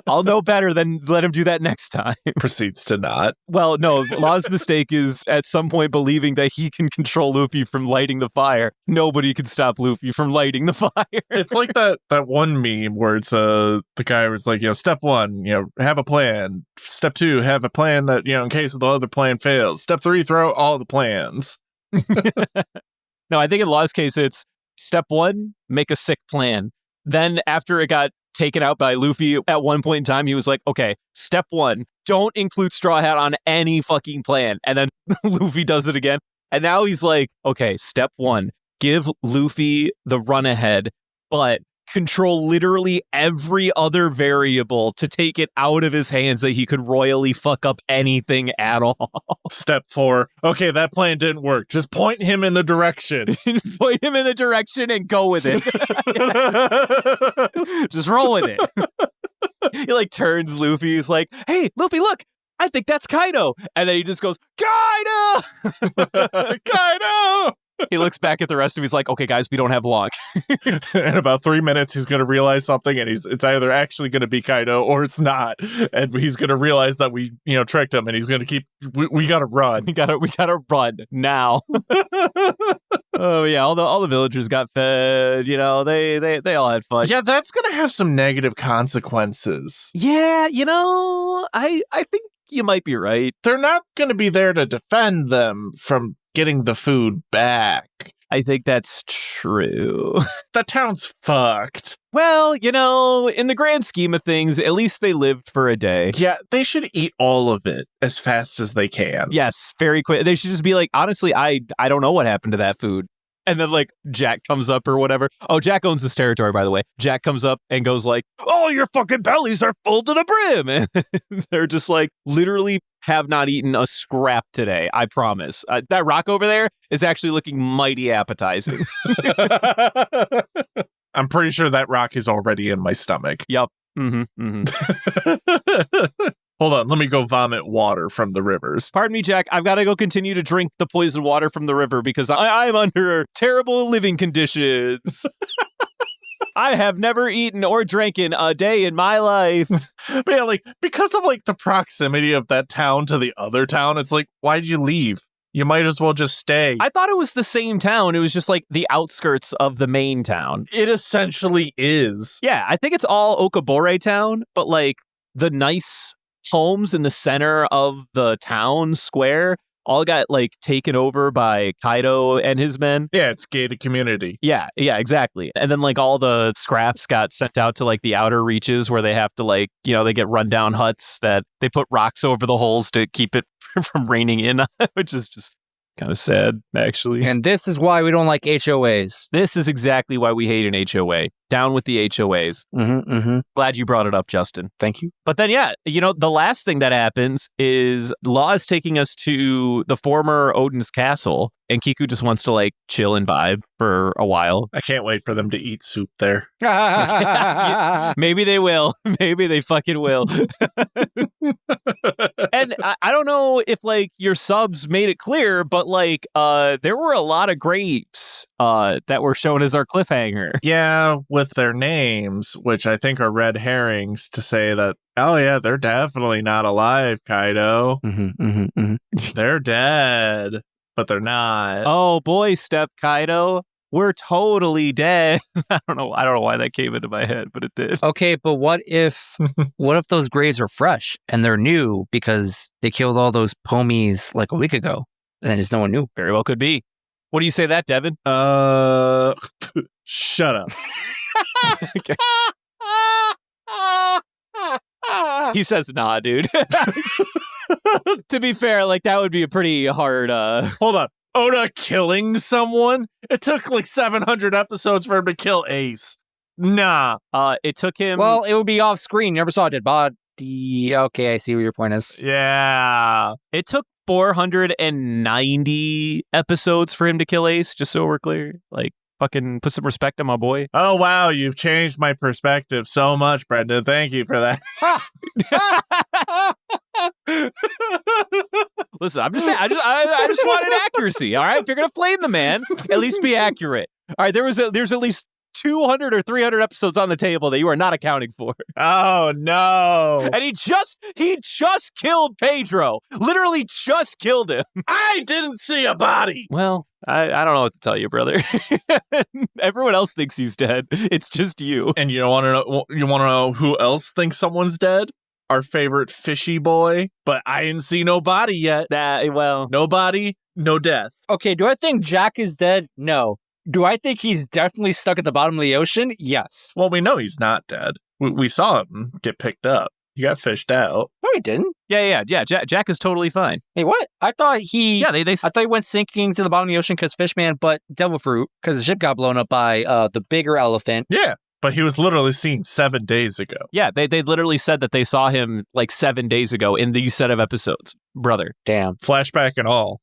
I'll know better than let him do that next time. Proceeds to not. Well, no, Law's mistake is at some point believing that he can control Luffy from lighting the fire. Nobody can stop Luffy from lighting the fire. It's like that one meme where it's the guy was like, step 1, have a plan. Step 2, have a plan that, in case the other plan fails. Step 3, throw all the plans. No, I think in Law's case, it's step 1, make a sick plan. Then after it got taken out by Luffy at one point in time, he was like, okay, step 1, don't include Straw Hat on any fucking plan. And then Luffy does it again. And now he's like, okay, step 1, give Luffy the run ahead, but control literally every other variable to take it out of his hands that he could royally fuck up anything at all. Step 4. Okay, that plan didn't work. Just point him in the direction. Point him in the direction and go with it. Just roll with it. He like turns Luffy. He's like, hey, Luffy, look, I think that's Kaido. And then he just goes, Kaido! Kaido! He looks back at the rest of him. He's like, okay, guys, we don't have long. In about 3 minutes, he's going to realize something, and it's either actually going to be Kaido or it's not. And he's going to realize that we, tricked him, and he's going to keep. We got to run. We gotta run now. Oh yeah, all the villagers got fed. They all had fun. Yeah, that's going to have some negative consequences. Yeah, I think you might be right. They're not going to be there to defend them from getting the food back. I think that's true. The town's fucked. Well, in the grand scheme of things, at least they lived for a day. Yeah, they should eat all of it as fast as they can. Yes, very quick. They should just be like, honestly, I don't know what happened to that food. And then, like, Jack comes up or whatever. Oh, Jack owns this territory, by the way. Jack comes up and goes like, oh, your fucking bellies are full to the brim. And they're just like, literally have not eaten a scrap today, I promise. That rock over there is actually looking mighty appetizing. I'm pretty sure that rock is already in my stomach. Yup. Mm-hmm. Mm-hmm. Hold on, let me go vomit water from the rivers. Pardon me, Jack. I've got to go continue to drink the poisoned water from the river because I'm under terrible living conditions. I have never eaten or drinking a day in my life. But yeah, like, because of like the proximity of that town to the other town, it's like, why'd you leave? You might as well just stay. I thought it was the same town. It was just like the outskirts of the main town. It essentially is. Yeah, I think it's all Okabore town, but like the nice homes in the center of the town square all got like taken over by Kaido and his men. Yeah, it's gated community. Yeah, exactly. And then like all the scraps got sent out to like the outer reaches where they have to like, they get rundown huts that they put rocks over the holes to keep it from raining in, which is just kind of sad, actually. And this is why we don't like HOAs. This is exactly why we hate an HOA. Down with the HOAs. Mm-hmm, mm-hmm. Glad you brought it up, Justin. Thank you. But then, yeah, the last thing that happens is Law is taking us to the former Odin's castle, and Kiku just wants to, like, chill and vibe for a while. I can't wait for them to eat soup there. Maybe they will. Maybe they fucking will. And I don't know if, like, your subs made it clear, but, like, there were a lot of graves that were shown as our cliffhanger. Yeah, with their names, which I think are red herrings to say that, oh yeah, they're definitely not alive, Kaido. Mm-hmm, mm-hmm, mm-hmm. They're dead, but they're not. Oh boy, Step Kaido. We're totally dead. I don't know why that came into my head, but it did. Okay, but what if those graves are fresh and they're new because they killed all those pomies like a week ago and then just no one knew? Very well could be. What do you say that, Devin? Shut up. He says, nah, dude. To be fair, like, that would be a pretty hard, Hold on. Oda killing someone? It took like 700 episodes for him to kill Ace. Nah. It took him... Well, it would be off screen. You never saw a dead body. Okay, I see what your point is. Yeah. It took 490 episodes for him to kill Ace, just so we're clear. Like, fucking put some respect on my boy. Oh, wow. You've changed my perspective so much, Brendan. Thank you for that. Listen, I'm just saying, I just wanted accuracy, all right? If you're going to flame the man, at least be accurate. All right, there's at least 200 or 300 episodes on the table that you are not accounting for. Oh, no. And he just killed Pedro. Literally just killed him. I didn't see a body. Well, I don't know what to tell you, brother. Everyone else thinks he's dead. It's just you. And you want to know who else thinks someone's dead? Our favorite fishy boy, but I didn't see no body yet. No body, no death. Okay, do I think Jack is dead? No. Do I think he's definitely stuck at the bottom of the ocean? Yes. Well, we know he's not dead. We saw him get picked up. He got fished out. No, he didn't. Yeah. Jack is totally fine. Hey, what? I thought he... Yeah, I thought he went sinking to the bottom of the ocean because Fishman, but Devil Fruit, because the ship got blown up by the bigger elephant. Yeah. But he was literally seen 7 days ago. Yeah, they literally said that they saw him like 7 days ago in these set of episodes. Brother. Damn. Flashback and all.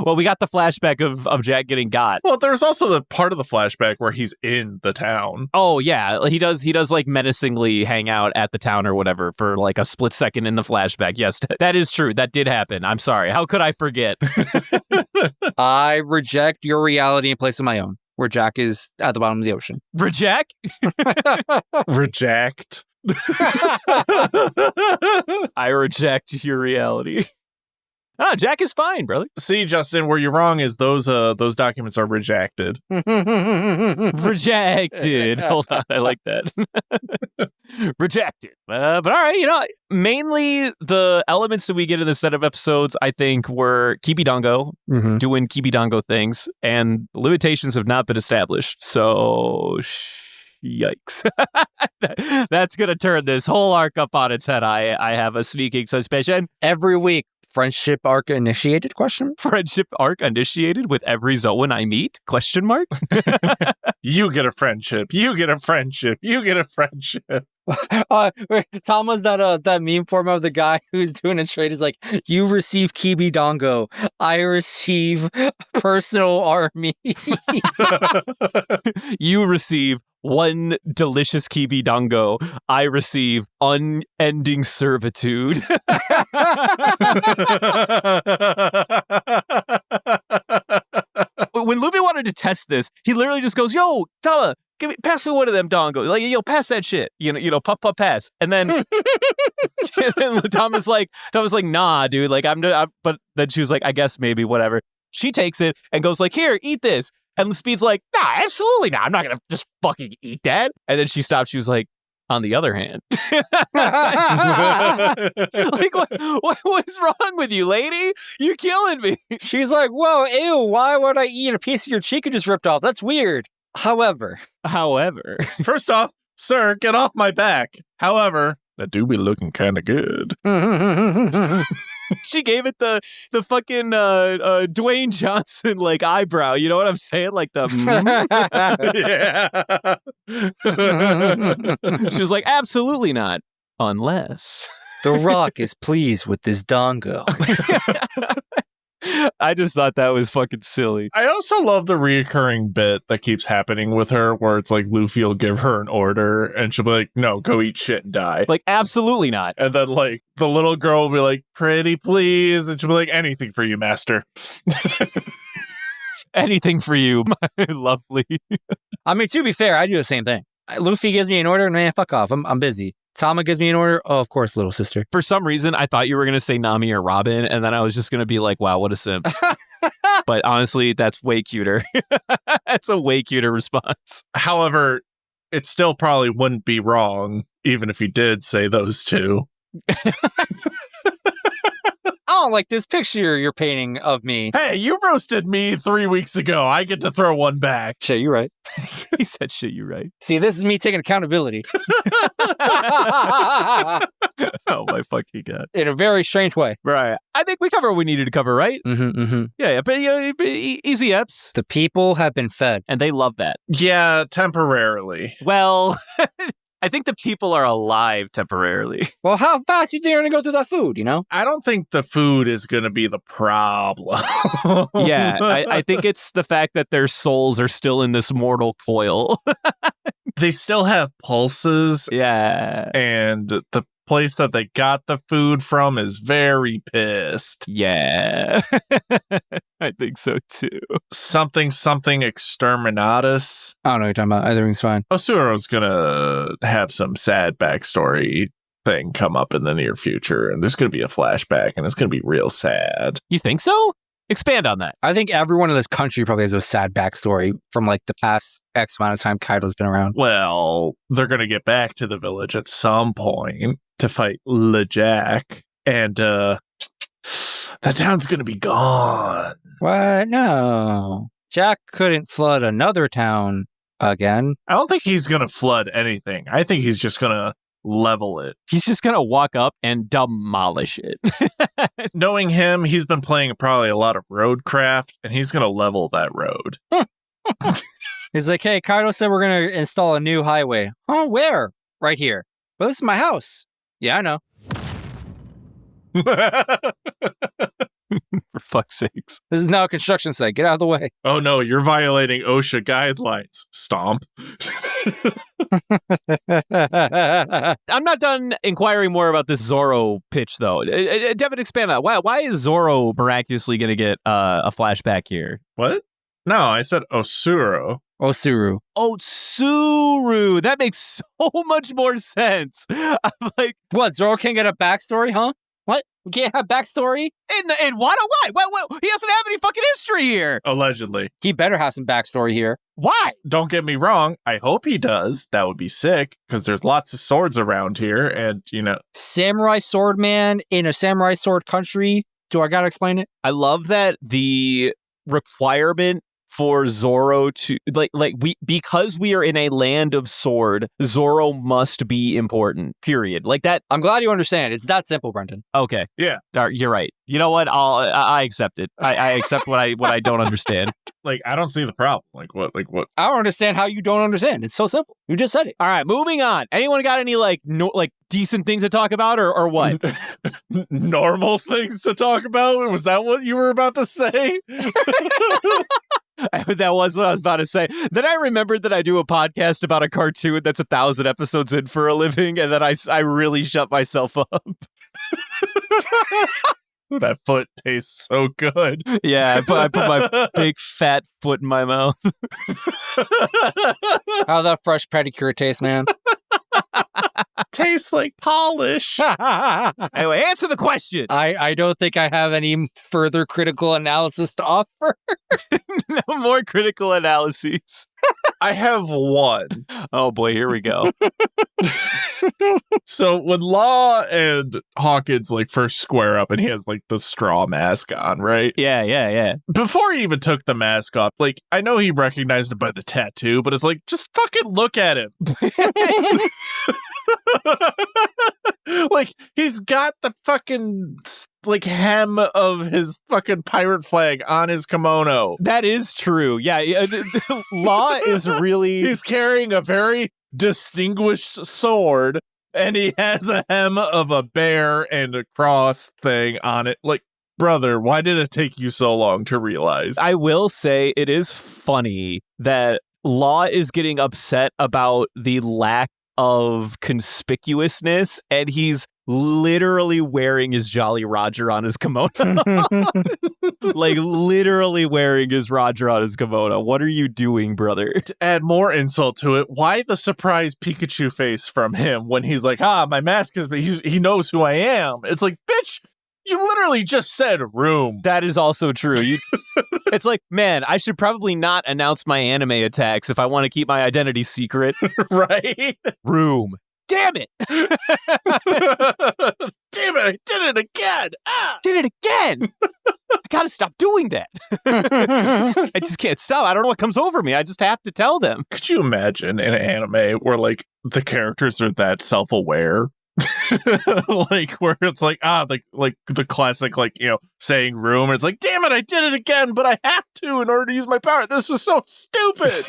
Well, we got the flashback of Jack getting got. Well, there's also the part of the flashback where he's in the town. Oh, yeah. He does like menacingly hang out at the town or whatever for like a split second in the flashback. Yes, that is true. That did happen. I'm sorry. How could I forget? I reject your reality in place of my own, where Jack is at the bottom of the ocean. Reject? Reject. I reject your reality. Ah, Jack is fine, brother. See, Justin, where you're wrong is those documents are rejected. Rejected. Hold on, I like that. Rejected. But all right, mainly the elements that we get in this set of episodes, I think, were Kibidongo doing Kibidongo things, and limitations have not been established. So, yikes. That's going to turn this whole arc up on its head. I have a sneaking suspicion. Every week. Friendship arc initiated? Friendship arc initiated with every Zoan I meet? ? You get a friendship. You get a friendship. You get a friendship. Tama's that meme form of the guy who's doing a trade is like, you receive Kibidongo, I receive personal army. You receive one delicious Kibidongo, I receive unending servitude. When Luffy wanted to test this, he literally just goes, "Yo, Tama, pass me one of them dongos. Like, yo, pass that shit. Puff, pass." And then, and then Tama's like, "Nah, dude. Like, but then she was like, "I guess maybe whatever." She takes it and goes like, "Here, eat this." And Speed's like, "Nah, absolutely not. I'm not gonna just fucking eat that." And then she stopped. She was like, "On the other hand," like, what's wrong with you, lady? You're killing me. She's like, "Whoa, ew! Why would I eat a piece of your cheek you just ripped off? That's weird." However, first off, sir, get off my back. However, that do be looking kind of good. She gave it the fucking Dwayne Johnson like eyebrow. You know what I'm saying? Like the yeah. She was like, "Absolutely not, unless The Rock is pleased with this dongo." I just thought that was fucking silly. I also love the reoccurring bit that keeps happening with her where it's like Luffy will give her an order and she'll be like, "No, go eat shit and die." Like, absolutely not. And then like the little girl will be like, "Pretty please," and she'll be like, "Anything for you, master." Anything for you, my lovely. I mean, to be fair, I do the same thing. Luffy gives me an order, man, fuck off. I'm busy. Tama gives me an order. Oh, of course, little sister. For some reason, I thought you were going to say Nami or Robin, and then I was just going to be like, wow, what a simp. But honestly, that's way cuter. That's a way cuter response. However, it still probably wouldn't be wrong, even if you did say those two. I don't like this picture you're painting of me. Hey, you roasted me 3 weeks ago. I get to throw one back. Shit, you're right. He said, "Shit, you're right." See, this is me taking accountability. Oh my fucking god! In a very strange way. Right. I think we covered what we needed to cover, right? Mm-hmm. Yeah. But easy eps. The people have been fed, and they love that. Yeah, temporarily. Well, I think the people are alive temporarily. Well, how fast you think you're going to go through that food, I don't think the food is going to be the problem. Yeah, I think it's the fact that their souls are still in this mortal coil. They still have pulses. Yeah. And the place that they got the food from is very pissed. Yeah. I think so too. Something exterminatus. I don't know what you're talking about. Everything's fine. Osuro's gonna have some sad backstory thing come up in the near future, and there's gonna be a flashback, and it's gonna be real sad. You think so? Expand on that. I think everyone in this country probably has a sad backstory from like the past X amount of time Kaido's been around. Well, they're gonna get back to the village at some point to fight LeJack, and that town's gonna be gone. What? No. Jack couldn't flood another town again. I don't think he's gonna flood anything. I think he's just gonna level it. He's just gonna walk up and demolish it. Knowing him, he's been playing probably a lot of roadcraft, and he's gonna level that road. He's like, hey, Kaido said we're going to install a new highway. Oh, where? Right here. Well, this is my house. Yeah, I know. For fuck's sakes. This is now a construction site. Get out of the way. Oh no, you're violating OSHA guidelines. Stomp. I'm not done inquiring more about this Zoro pitch, though. Devin, expand on that. Why is Zoro miraculously going to get a flashback here? What? No, I said Osuro. Osuru. Otsuru. That makes so much more sense. I'm like, what? Zoro can't get a backstory, huh? What? We can't have backstory? in what? Why? He doesn't have any fucking history here. Allegedly. He better have some backstory here. Why? Don't get me wrong. I hope he does. That would be sick because there's lots of swords around here and, Samurai sword man in a samurai sword country. Do I gotta explain it? I love that the requirement for Zoro to because we are in a land of sword, Zoro must be important. Period. Like that. I'm glad you understand. It's that simple, Brendan. Okay. Yeah. You're right. You know what? I accept it. I accept what I don't understand. Like, I don't see the problem. Like what? I don't understand how you don't understand. It's so simple. You just said it. All right, moving on. Anyone got any decent things to talk about or what? Normal things to talk about? Was that what you were about to say? That was what I was about to say. Then I remembered that I do a podcast about a cartoon that's 1,000 episodes in for a living, and then I really shut myself up. That foot tastes so good. Yeah, I put my big fat foot in my mouth. How that fresh pedicure tastes, man. Tastes like polish. Anyway, answer the question. I don't think I have any further critical analysis to offer. No more critical analyses. I have one. Oh boy, here we go. So when Law and Hawkins first square up and he has the straw mask on, right? Yeah. Before he even took the mask off, I know he recognized it by the tattoo, but it's just fucking look at him. He's got the fucking hem of his fucking pirate flag on his kimono. That is true. Yeah. Law is really... He's carrying a very distinguished sword, and he has a hem of a bear and a cross thing on it. Brother, why did it take you so long to realize? I will say it is funny that Law is getting upset about the lack of conspicuousness, and he's literally wearing his Jolly Roger on his kimono. Literally wearing his Roger on his kimono. What are you doing, brother? To add more insult to it, why the surprise Pikachu face from him when he's like, my mask is, but he knows who I am. It's bitch, you literally just said room. That is also true. It's man, I should probably not announce my anime attacks if I want to keep my identity secret. Right? Room. Damn it! Damn it, I did it again! Did it again! I gotta stop doing that. I just can't stop. I don't know what comes over me. I just have to tell them. Could you imagine an anime where the characters are that self-aware? Where it's the classic saying room, and it's damn it, I did it again, but I have to in order to use my power. This is so stupid.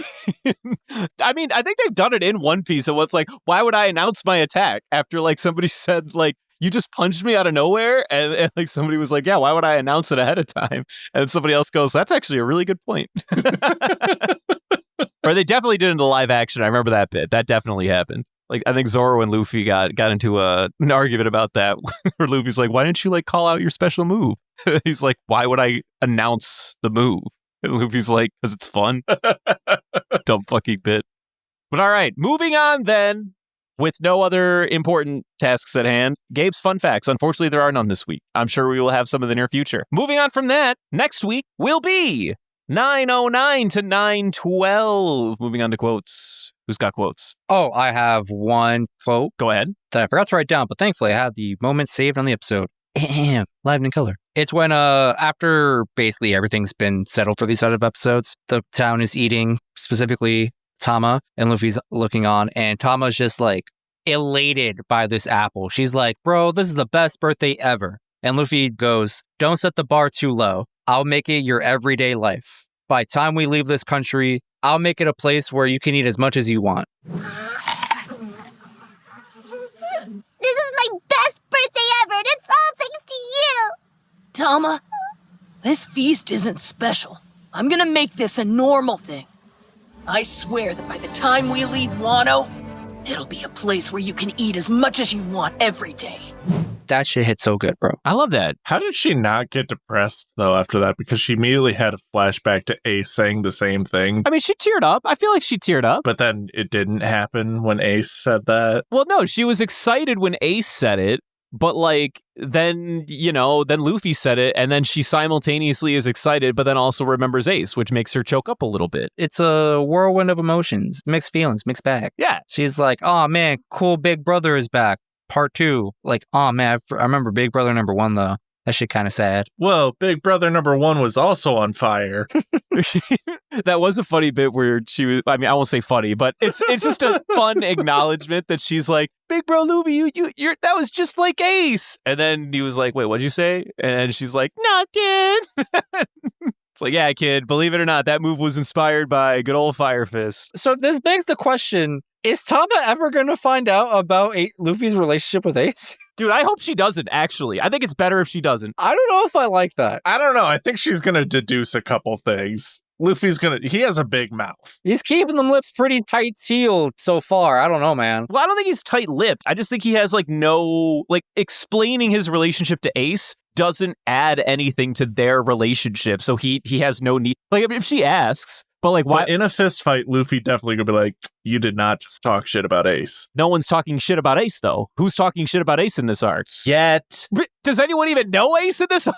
I mean, I think they've done it in One Piece, and what's why would I announce my attack after somebody said you just punched me out of nowhere, and somebody was yeah, why would I announce it ahead of time? And somebody else goes, that's actually a really good point. Or they definitely did it in the live action. I remember that bit. That definitely happened. I think Zoro and Luffy got into an argument about that, where Luffy's why didn't you call out your special move? He's why would I announce the move? And Luffy's because it's fun. Dumb fucking bit. But all right, moving on then, with no other important tasks at hand. Gabe's fun facts. Unfortunately, there are none this week. I'm sure we will have some in the near future. Moving on from that, next week will be 909 to 912. Moving on to quotes. Who's got quotes? Oh, I have one quote. Go ahead. That I forgot to write down, but thankfully I had the moment saved on the episode. Live and in color. It's when after basically everything's been settled for these set of episodes, the town is eating, specifically Tama, and Luffy's looking on, and Tama's just elated by this apple. She's bro, this is the best birthday ever. And Luffy goes, don't set the bar too low. I'll make it your everyday life. By the time we leave this country, I'll make it a place where you can eat as much as you want. This is my best birthday ever, and it's all thanks to you! Tama, this feast isn't special. I'm gonna make this a normal thing. I swear that by the time we leave Wano, it'll be a place where you can eat as much as you want every day. That shit hit so good, bro. I love that. How did she not get depressed, though, after that? Because she immediately had a flashback to Ace saying the same thing. I mean, she teared up. I feel like she teared up. But then it didn't happen when Ace said that. Well, no, she was excited when Ace said it. But, like, then Luffy said it, and then she simultaneously is excited, but then also remembers Ace, which makes her choke up a little bit. It's a whirlwind of emotions, mixed feelings, mixed bag. Yeah. She's like, oh, man, cool Big Brother is back. Part 2. Like, oh, man, I remember Big Brother number 1, though. That shit kind of sad. Well, Big Brother number 1 was also on fire. That was a funny bit where she was, I mean, I won't say funny, but it's just a fun acknowledgement that she's like, Big Bro Luffy, you're that was just like Ace. And then he was like, wait, what'd you say? And she's like, nothing. It's like, yeah, kid, believe it or not, that move was inspired by good old Fire Fist. So this begs the question, is Tama ever going to find out about Luffy's relationship with Ace? Dude, I hope she doesn't, actually. I think it's better if she doesn't. I don't know if I like that. I don't know. I think she's going to deduce a couple things. He has a big mouth. He's keeping them lips pretty tight sealed so far. I don't know, man. Well, I don't think he's tight-lipped. I just think he has, explaining his relationship to Ace doesn't add anything to their relationship, so he has no need. Like, if she asks, but like, why? But in a fist fight, Luffy definitely gonna be like, you did not just talk shit about Ace. No one's talking shit about Ace, though. Who's talking shit about Ace in this arc? Yet. Does anyone even know Ace in this arc?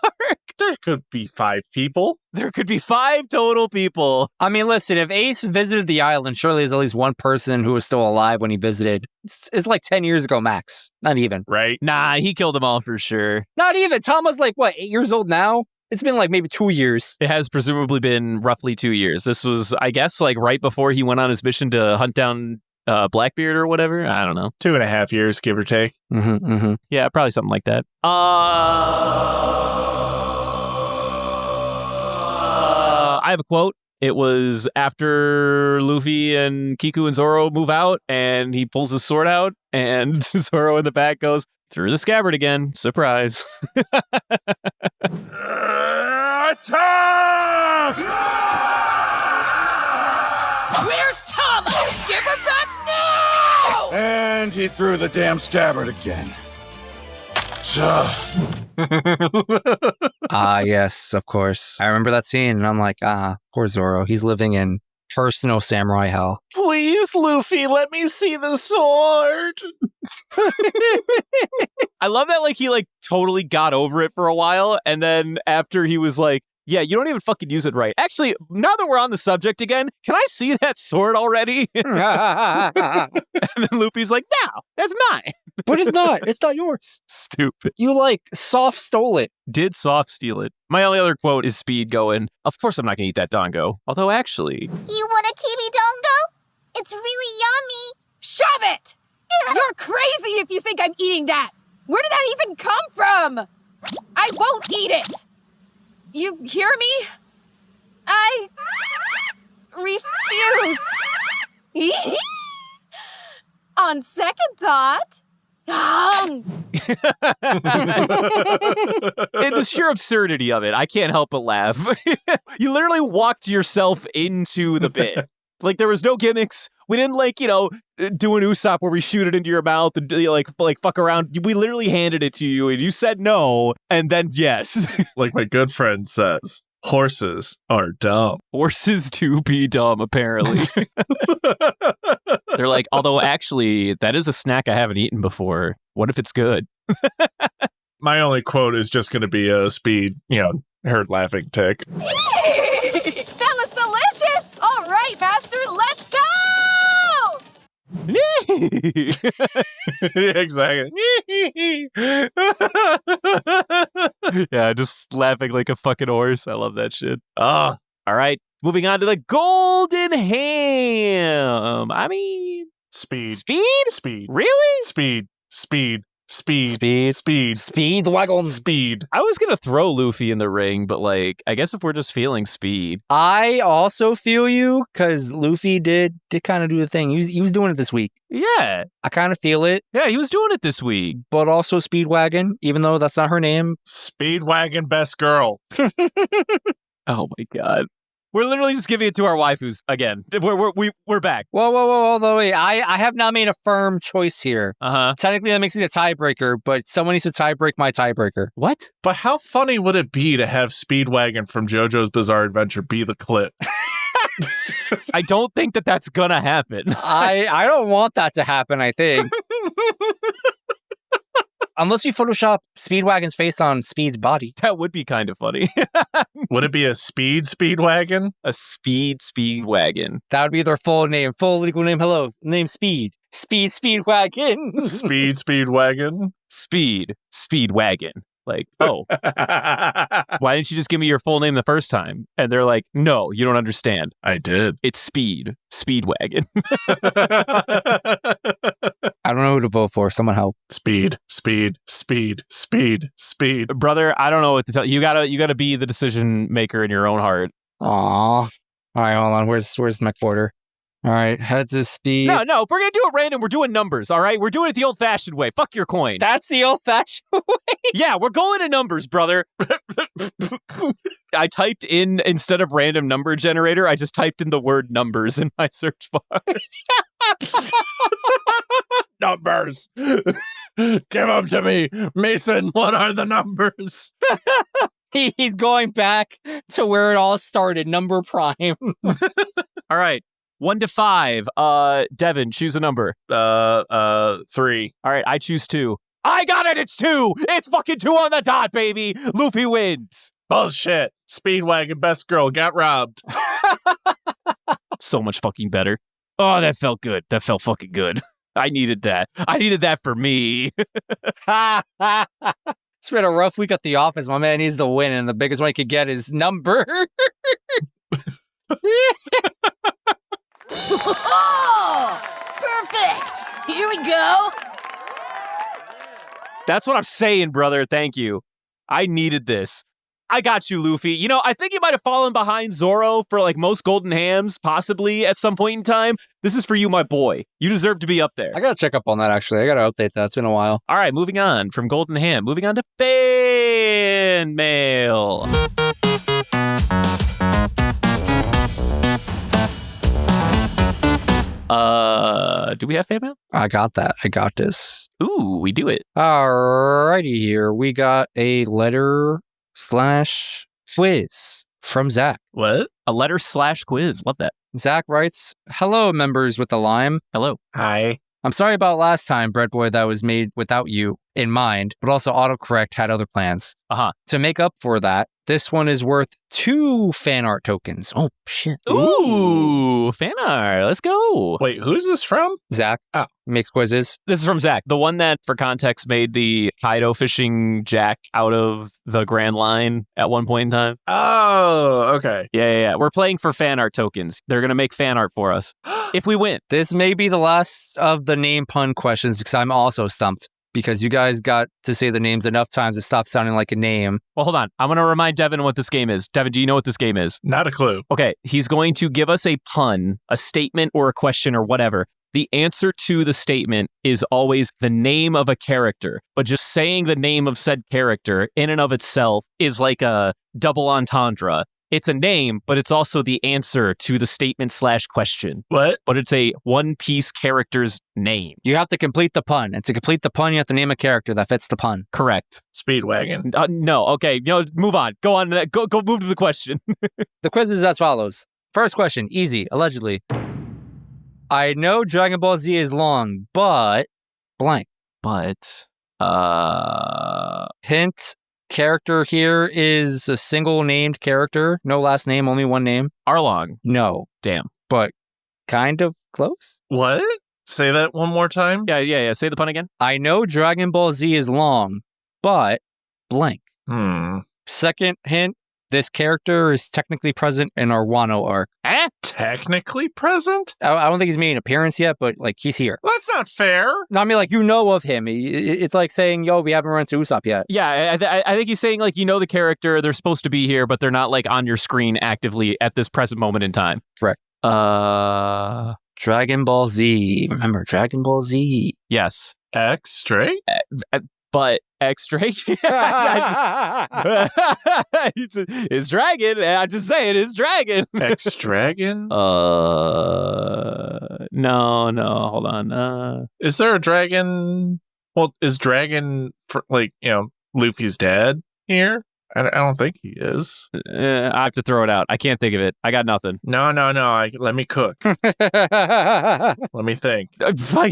There could be 5 people. There could be 5 total people. I mean, listen, if Ace visited the island, surely there's at least one person who was still alive when he visited. It's like 10 years ago, max. Not even. Right? Nah, he killed them all for sure. Not even. Tama's like, what, 8 years old now? It's been like maybe 2 years. It has presumably been roughly 2 years. This was, I guess, like right before he went on his mission to hunt down Blackbeard or whatever. I don't know. 2.5 years, give or take. Yeah, probably something like that. I have a quote. It was after Luffy and Kiku and Zoro move out, and he pulls his sword out, and Zoro in the back goes, through the scabbard again. Surprise. Attack! Where's Tama? Give her back now! And he threw the damn scabbard again. Yes, of course. I remember that scene, and I'm like, poor Zoro. He's living in personal samurai hell. Please, Luffy, let me see the sword. I love that, like, he, like, totally got over it for a while, and then after he was like, yeah, you don't even fucking use it right. Actually, now that we're on the subject again, can I see that sword already? And then Luffy's like, no, that's mine. But it's not. It's not yours. Stupid. You, like, soft stole it. Did soft steal it. My only other quote is Speed going, of course I'm not going to eat that dongo. Although, actually... You want a kiwi dongo? It's really yummy. Shove it! You're crazy if you think I'm eating that. Where did that even come from? I won't eat it. You hear me? I refuse. On second thought, And the sheer absurdity of it, I can't help but laugh. You literally walked yourself into the bit. Like, there was no gimmicks. We didn't, like, do an Usopp where we shoot it into your mouth and, like fuck around. We literally handed it to you, and you said no, and then yes. Like my good friend says, horses are dumb. Horses do be dumb, apparently. They're like, although, actually, that is a snack I haven't eaten before. What if it's good? My only quote is just going to be a Speed, her laughing tick. that was delicious. All right, Master, let's go. Exactly. Yeah, just laughing like a fucking horse. I love that shit. Ah. All right, moving on to the golden ham. I mean... Speed. Speed? Speed. Really? Speed. Speed. Speed. Speedwagon. Speed. I was gonna throw Luffy in the ring, but like, I guess if we're just feeling speed. I also feel you, because Luffy did kind of do the thing. He was doing it this week. Yeah. I kind of feel it, Yeah, he was doing it this week. but also Speedwagon, even though that's not her name. Speedwagon best girl. Oh my god. We're literally just giving it to our waifus again. We're back. Whoa, though, wait. I have not made a firm choice here. Uh-huh. Technically, that makes it a tiebreaker, but someone needs to tiebreak my tiebreaker. What? But how funny would it be to have Speedwagon from JoJo's Bizarre Adventure be the clip? I don't think that that's gonna happen. I don't want that to happen, I think. Unless you Photoshop Speedwagon's face on Speed's body. That would be kind of funny. Would it be a Speedwagon? A speedwagon. That would be their full name. Full legal name. Hello. Name Speed. Speedwagon. Speedwagon? Speedwagon. Like, oh, why didn't you just give me your full name the first time? And they're like, no, you don't understand. I did. It's Speedwagon. I don't know who to vote for. Someone help. Speed. Brother, I don't know what to tell you. You gotta be the decision maker in your own heart. Aw. All right, hold on. Where's my quarter? All right, head to Speed. No, if we're gonna do it random, we're doing numbers, all right? We're doing it the old-fashioned way. Fuck your coin. That's the old-fashioned way. Yeah, we're going to numbers, brother. I typed in, instead of random number generator, I just typed in the word numbers in my search bar. Numbers. Give them to me. Mason, what are the numbers? He's going back to where it all started, number prime. All right. 1 to 5. Devin, choose a number. 3. All right, I choose 2. I got it. It's 2. It's fucking 2 on the dot, baby. Luffy wins. Bullshit. Speedwagon best girl got robbed. So much fucking better. Oh, that felt good. That felt fucking good. I needed that. I needed that for me. It's been a rough week at the office. My man needs to win, and the biggest one he could get is number. Oh, perfect! Here we go! That's what I'm saying, brother. Thank you. I needed this. I got you, Luffy. You know, I think you might have fallen behind Zoro for like most golden hams, possibly at some point in time. This is for you, my boy. You deserve to be up there. I gotta check up on that, actually. I gotta update that. It's been a while. All right, moving on from golden ham. Moving on to fan mail. Do we have fan mail? I got that. I got this. Ooh, we do it. Alrighty here. We got a letter/quiz from Zach. What? A letter/quiz. Love that. Zach writes, "Hello, members with the lime. Hello. Hi. I'm sorry about last time, Bread Boy, that was made without you in mind, but also autocorrect had other plans. Uh-huh. To make up for that, this one is worth 2 fan art tokens." Oh, shit. Ooh, fan art. Let's go. Wait, who's this from? Zach makes quizzes. This is from Zach, the one that, for context, made the Kaido fishing jack out of the Grand Line at one point in time. Oh, okay. Yeah. We're playing for fan art tokens. They're going to make fan art for us if we win. This may be the last of the name pun questions because I'm also stumped. Because you guys got to say the names enough times it stopped sounding like a name. Well, hold on. I'm going to remind Devin what this game is. Devin, do you know what this game is? Not a clue. Okay, he's going to give us a pun, a statement or a question or whatever. The answer to the statement is always the name of a character, but just saying the name of said character in and of itself is like a double entendre. It's a name, but it's also the answer to the statement/question. What? But it's a one-piece character's name. You have to complete the pun. And to complete the pun, you have to name a character that fits the pun. Correct. Speedwagon. No, okay. Move on. Go on to that. Go move to the question. The quiz is as follows. First question, easy, allegedly. I know Dragon Ball Z is long, but blank. But, Hint, character here is a single named character. No last name, only one name. Arlong. No, Damn. but kind of close. What? Say that one more time? Yeah. Say the pun again. I know Dragon Ball Z is long, but blank. Hmm. Second hint, This character is technically present in our Wano arc. Technically present? I don't think he's made an appearance yet, but like he's here. Well, that's not fair. No, I mean like you know of him. It's like saying, "Yo, we haven't run into Usopp yet." Yeah, I think he's saying like you know the character, they're supposed to be here, but they're not like on your screen actively at this present moment in time. Correct. Dragon Ball Z. Remember Dragon Ball Z? Yes. X straight? But X-Drake? It's dragon. I'm just saying, it's dragon. X dragon? No, hold on. Is there a dragon? Well, is dragon like Luffy's dad here? I don't think he is. I have to throw it out. I can't think of it. I got nothing. No. Let me cook. Let me think.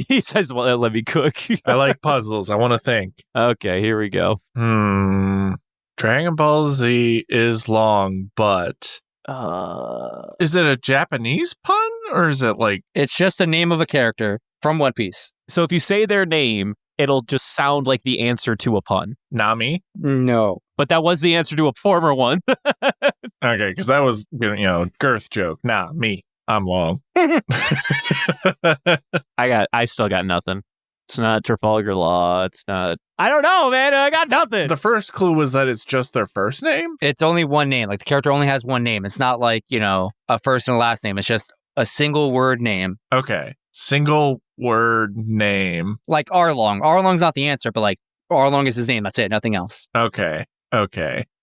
He says, well, let me cook. I like puzzles. I want to think. Okay, here we go. Dragon Ball Z is long, but is it a Japanese pun or is it like... It's just the name of a character from One Piece. So if you say their name, it'll just sound like the answer to a pun. Nami? No. But that was the answer to a former one. Okay, because that was, girth joke. Nah, me. I'm long. I still got nothing. It's not Trafalgar Law. It's not... I don't know, man. I got nothing. The first clue was that it's just their first name? It's only one name. Like the character only has one name. It's not like, a first and a last name. It's just a single word name. Okay. Single word name. Like Arlong. Arlong's not the answer, but like Arlong is his name. That's it. Nothing else. Okay.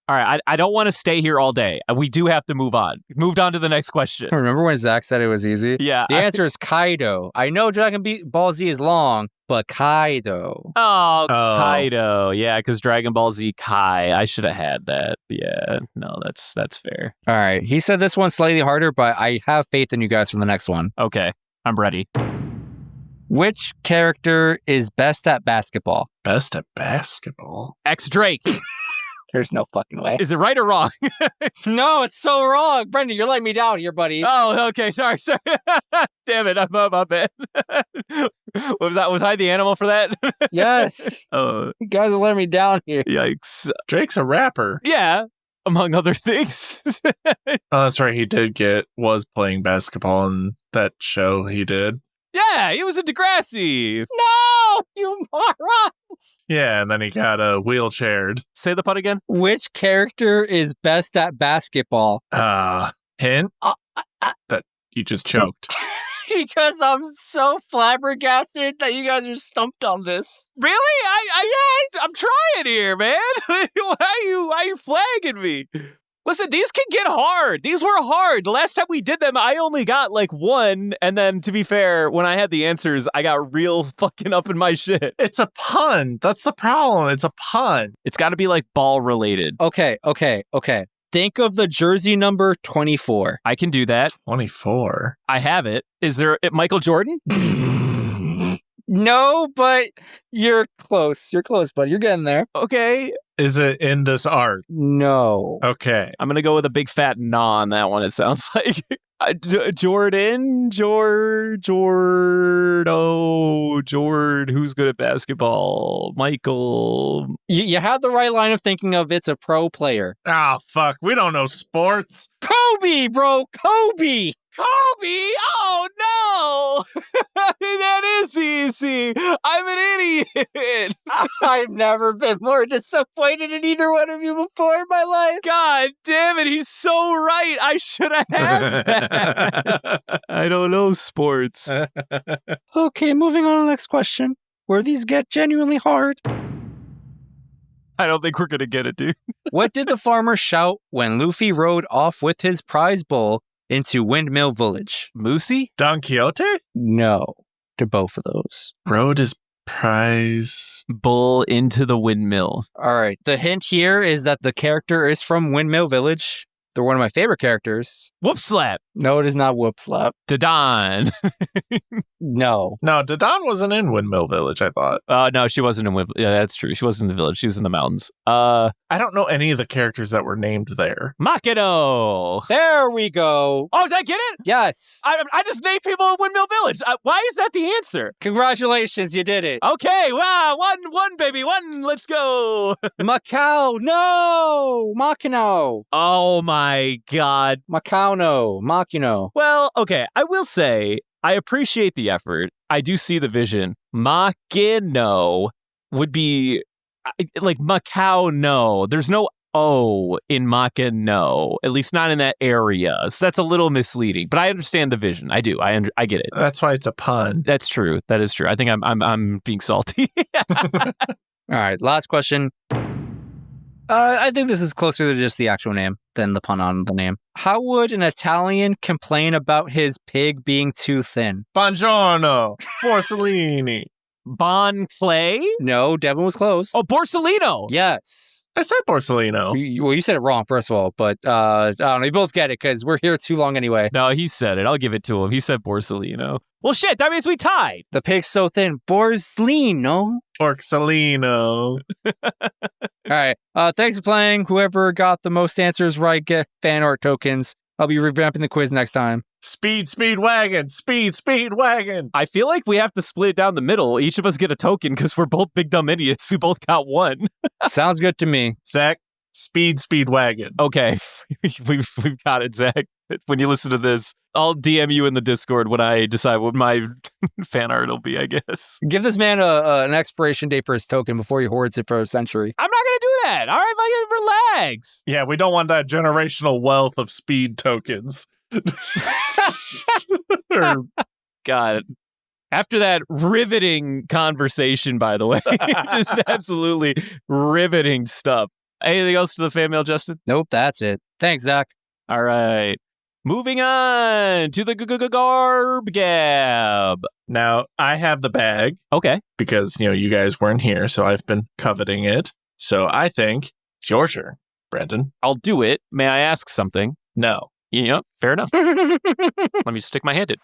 All right, I don't want to stay here all day. We do have to move on. Moved on to the next question. Remember when Zach said it was easy? Yeah. The answer is Kaido. I know Dragon Ball Z is long, but Kaido. Oh, Kaido. Yeah, because Dragon Ball Z Kai. I should have had that. Yeah, no, that's fair. All right. He said this one's slightly harder, but I have faith in you guys for the next one. Okay, I'm ready. Which character is best at basketball? Best at basketball? X Drake. There's no fucking way. Is it right or wrong? No, it's so wrong. Brendan, you're letting me down here, buddy. Oh, okay. Sorry. Damn it. I'm bad. What was that? Was I the animal for that? Yes. Oh, You guys are letting me down here. yikes. Drake's a rapper. Yeah, among other things. Oh, that's right. He was playing basketball in that show he did. Yeah, he was a Degrassi. No, you morons. Yeah, and then he got wheelchaired. Say the pun again. Which character is best at basketball? Hint? That you just choked. Because I'm so flabbergasted that you guys are stumped on this. Really? Yes. I'm trying here, man. Why are you flagging me? Listen, these can get hard. These were hard. The last time we did them, I only got like one. And then, to be fair, when I had the answers, I got real fucking up in my shit. It's a pun. That's the problem. It's a pun. It's got to be like ball related. Okay. Think of the jersey number 24. I can do that. 24. I have it. Is there Michael Jordan? No, but you're close. You're close, buddy. You're getting there. Okay. Is it in this arc? No. Okay. I'm going to go with a big fat nah on that one, it sounds like. Jordan, Jord, who's good at basketball? Michael. You had the right line of thinking of it's a pro player. Oh, fuck. We don't know sports. Kobe, bro. Kobe. Kobe! Oh, no! That is easy. I'm an idiot. I've never been more disappointed in either one of you before in my life. God damn it, he's so right. I should have had that. I don't know sports. Okay, moving on to the next question, where these get genuinely hard. I don't think we're going to get it, dude. What did the farmer shout when Luffy rode off with his prize bull into Windmill Village? Moosey? Don Quixote? No, to both of those. Rode his prize. Bull into the windmill. All right, the hint here is that the character is from Windmill Village. They're one of my favorite characters. Whoop slap. No, it is not Whoop Slap. Dadon. No. No, Dodon wasn't in Windmill Village, I thought. No, she wasn't in Yeah, that's true. She wasn't in the village. She was in the mountains. I don't know any of the characters that were named there. Makino. There we go. Oh, did I get it? Yes. I just named people in Windmill Village. Why is that the answer? Congratulations, you did it. Okay, wow, one, baby, one. Let's go. Macau, no. Makino. Oh my God. Macau, no. Makino. Well, okay, I will say I appreciate the effort. I do see the vision. Makino would be like Macau, no. There's no O in Makino, at least not in that area. So that's a little misleading, but I understand the vision. I do. I get it. That's why it's a pun. That's true. That is true. I think I'm being salty. All right, last question. I think this is closer to just the actual name than the pun on the name. How would an Italian complain about his pig being too thin? Buongiorno, Borsellini. Bon Clay? No, Devin was close. Oh, Borsellino. Yes. I said Borsellino. Well, you said it wrong, first of all, but I don't know. You both get it because we're here too long anyway. No, he said it. I'll give it to him. He said Borsellino. Well, shit, that means we tied. The pig's so thin. Borslino. Porcelino. All right. Thanks for playing. Whoever got the most answers right get fan art tokens. I'll be revamping the quiz next time. Speed wagon. Speed wagon. I feel like we have to split it down the middle. Each of us get a token because we're both big dumb idiots. We both got one. Sounds good to me. Zach, speed wagon. Okay, we've got it, Zach. When you listen to this, I'll DM you in the Discord when I decide what my fan art will be, I guess. Give this man an expiration date for his token before he hoards it for a century. I'm not going to do that. All right, relax. Yeah, we don't want that generational wealth of speed tokens. God. After that riveting conversation, by the way, just absolutely riveting stuff. Anything else to the fan mail, Justin? Nope, that's it. Thanks, Zach. All right. Moving on to the Garb Gab. Now, I have the bag Okay. because, you guys weren't here, so I've been coveting it. So I think it's your turn, Brandon. I'll do it. May I ask something? No. Yep, fair enough. Let me stick my hand in.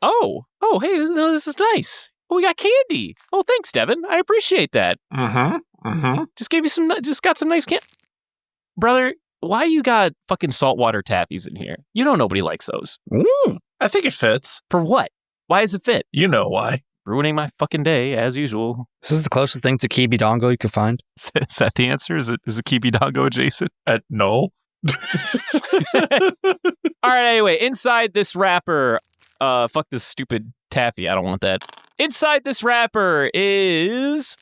Oh, hey, this is nice. Oh, we got candy. Oh, thanks, Devin. I appreciate that. Just got some nice candy. Brother, why you got fucking saltwater taffies in here? You know nobody likes those. Ooh. I think it fits. For what? Why does it fit? You know why. Ruining my fucking day, as usual. This is the closest thing to Kibi Dongo you could find. Is that the answer? Is it Kibi Dongo adjacent? No. All right, anyway, inside this wrapper, fuck this stupid taffy. I don't want that. Inside this wrapper is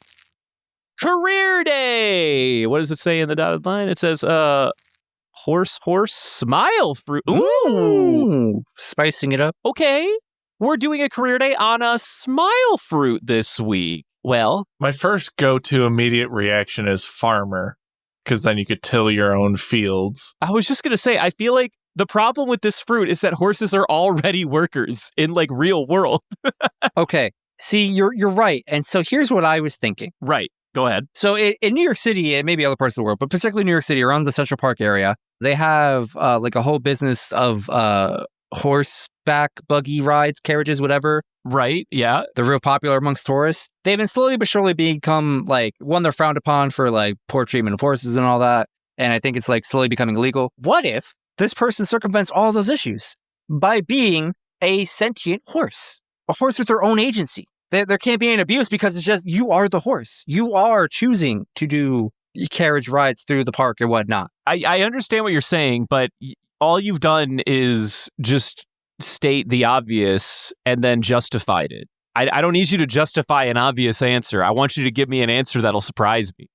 Career Day. What does it say in the dotted line? It says, horse, smile fruit. Ooh. Spicing it up. Okay. We're doing a Career Day on a smile fruit this week. Well, My first go-to immediate reaction is farmer, because then you could till your own fields. I was just going to say, I feel like the problem with this fruit is that horses are already workers in like real world. Okay. See, you're right. And so here's what I was thinking. Right. Go ahead. So in New York City, and maybe other parts of the world, but particularly New York City, around the Central Park area, they have like a whole business of horseback buggy rides, carriages, whatever. Right. Yeah. They're real popular amongst tourists. They've been slowly but surely become like, one, they're frowned upon for like poor treatment of horses and all that. And I think it's like slowly becoming illegal. What if this person circumvents all those issues by being a sentient horse, a horse with their own agency? There can't be any abuse because it's just, you are the horse. You are choosing to do carriage rides through the park and whatnot. I understand what you're saying, but all you've done is just state the obvious and then justified it. I don't need you to justify an obvious answer. I want you to give me an answer that'll surprise me.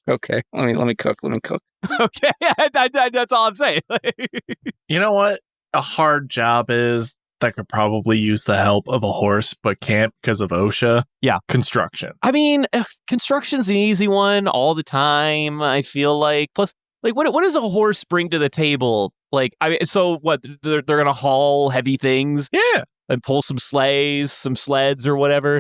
Okay, let me cook. Okay, that's all I'm saying. You know what a hard job is that could probably use the help of a horse but can't because of OSHA? Yeah. Construction. I mean, construction's an easy one all the time, I feel like. Plus, like, what does a horse bring to the table? Like, so what? They're going to haul heavy things? Yeah. and pull some sleds or whatever.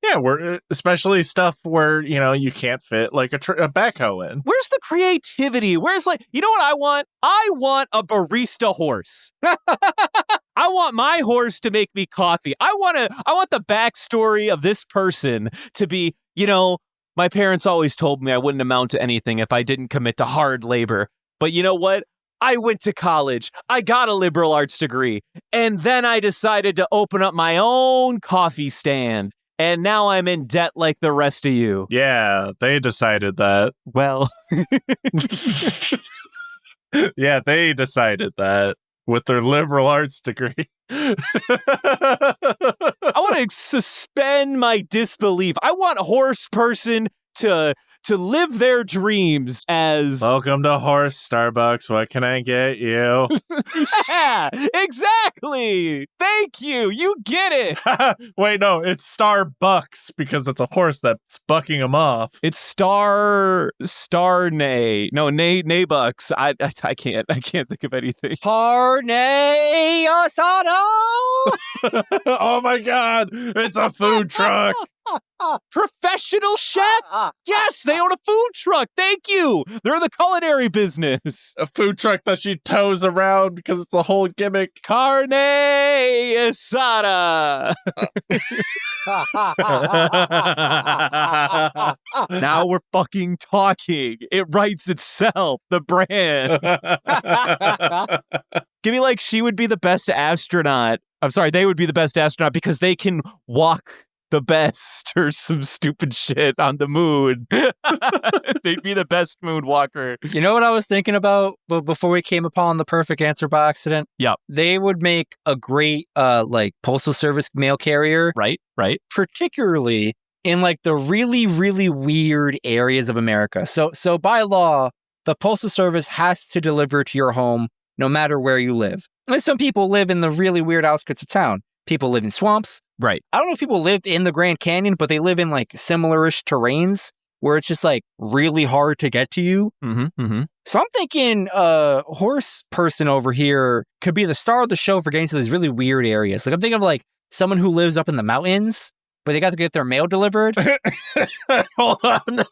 Yeah, we're especially stuff where, you can't fit like a backhoe in. Where's the creativity? Where's you know what I want? I want a barista horse. I want my horse to make me coffee. I want the backstory of this person to be, my parents always told me I wouldn't amount to anything if I didn't commit to hard labor. But you know what? I went to college. I got a liberal arts degree. And then I decided to open up my own coffee stand. And now I'm in debt like the rest of you. Yeah, they decided that. Well, yeah, they decided that with their liberal arts degree. I want to suspend my disbelief. I want a horse person to live their dreams as... Welcome to Horse Starbucks. What can I get you? Yeah, exactly. Thank you. You get it. Wait, no, it's Starbucks because it's a horse that's bucking him off. It's Star Nay. No, Nay Bucks. I can't think of anything. Carne asada! Oh my God, it's a food truck. Professional chef? Yes, they own a food truck. Thank you. They're in the culinary business. A food truck that she tows around because it's a whole gimmick. Carne asada. Now we're fucking talking. It writes itself. The brand. Give me she would be the best astronaut. I'm sorry, they would be the best astronaut because they can walk the best or some stupid shit on the moon. They'd be the best moonwalker. You know what I was thinking about before we came upon the perfect answer by accident? Yep. They would make a great postal service mail carrier. Right. Particularly in the really, really weird areas of America. So by law, the postal service has to deliver to your home no matter where you live. And some people live in the really weird outskirts of town. People live in swamps. Right. I don't know if people lived in the Grand Canyon, but they live in similar-ish terrains where it's just really hard to get to you. Mm-hmm. So I'm thinking horse person over here could be the star of the show for getting to these really weird areas. I'm thinking of someone who lives up in the mountains, but they got to get their mail delivered. Hold on.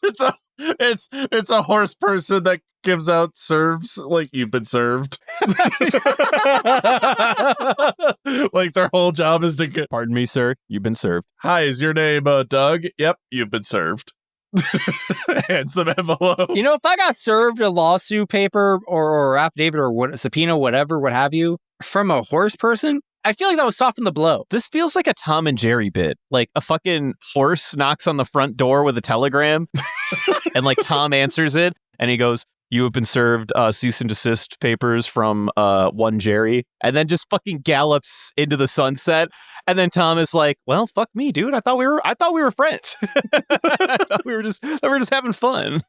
It's a horse person that gives out serves you've been served. Their whole job is to get... Pardon me, sir. You've been served. Hi, is your name Doug? Yep, you've been served. Hands them envelope. If I got served a lawsuit paper or affidavit or subpoena, whatever, what have you, from a horse person, I feel like that would soften the blow. This feels like a Tom and Jerry bit. A fucking horse knocks on the front door with a telegram and Tom answers it and he goes, "You have been served cease and desist papers from one Jerry," and then just fucking gallops into the sunset. And then Tom is like, "Well, fuck me, dude. I thought we were friends. I thought we were just having fun."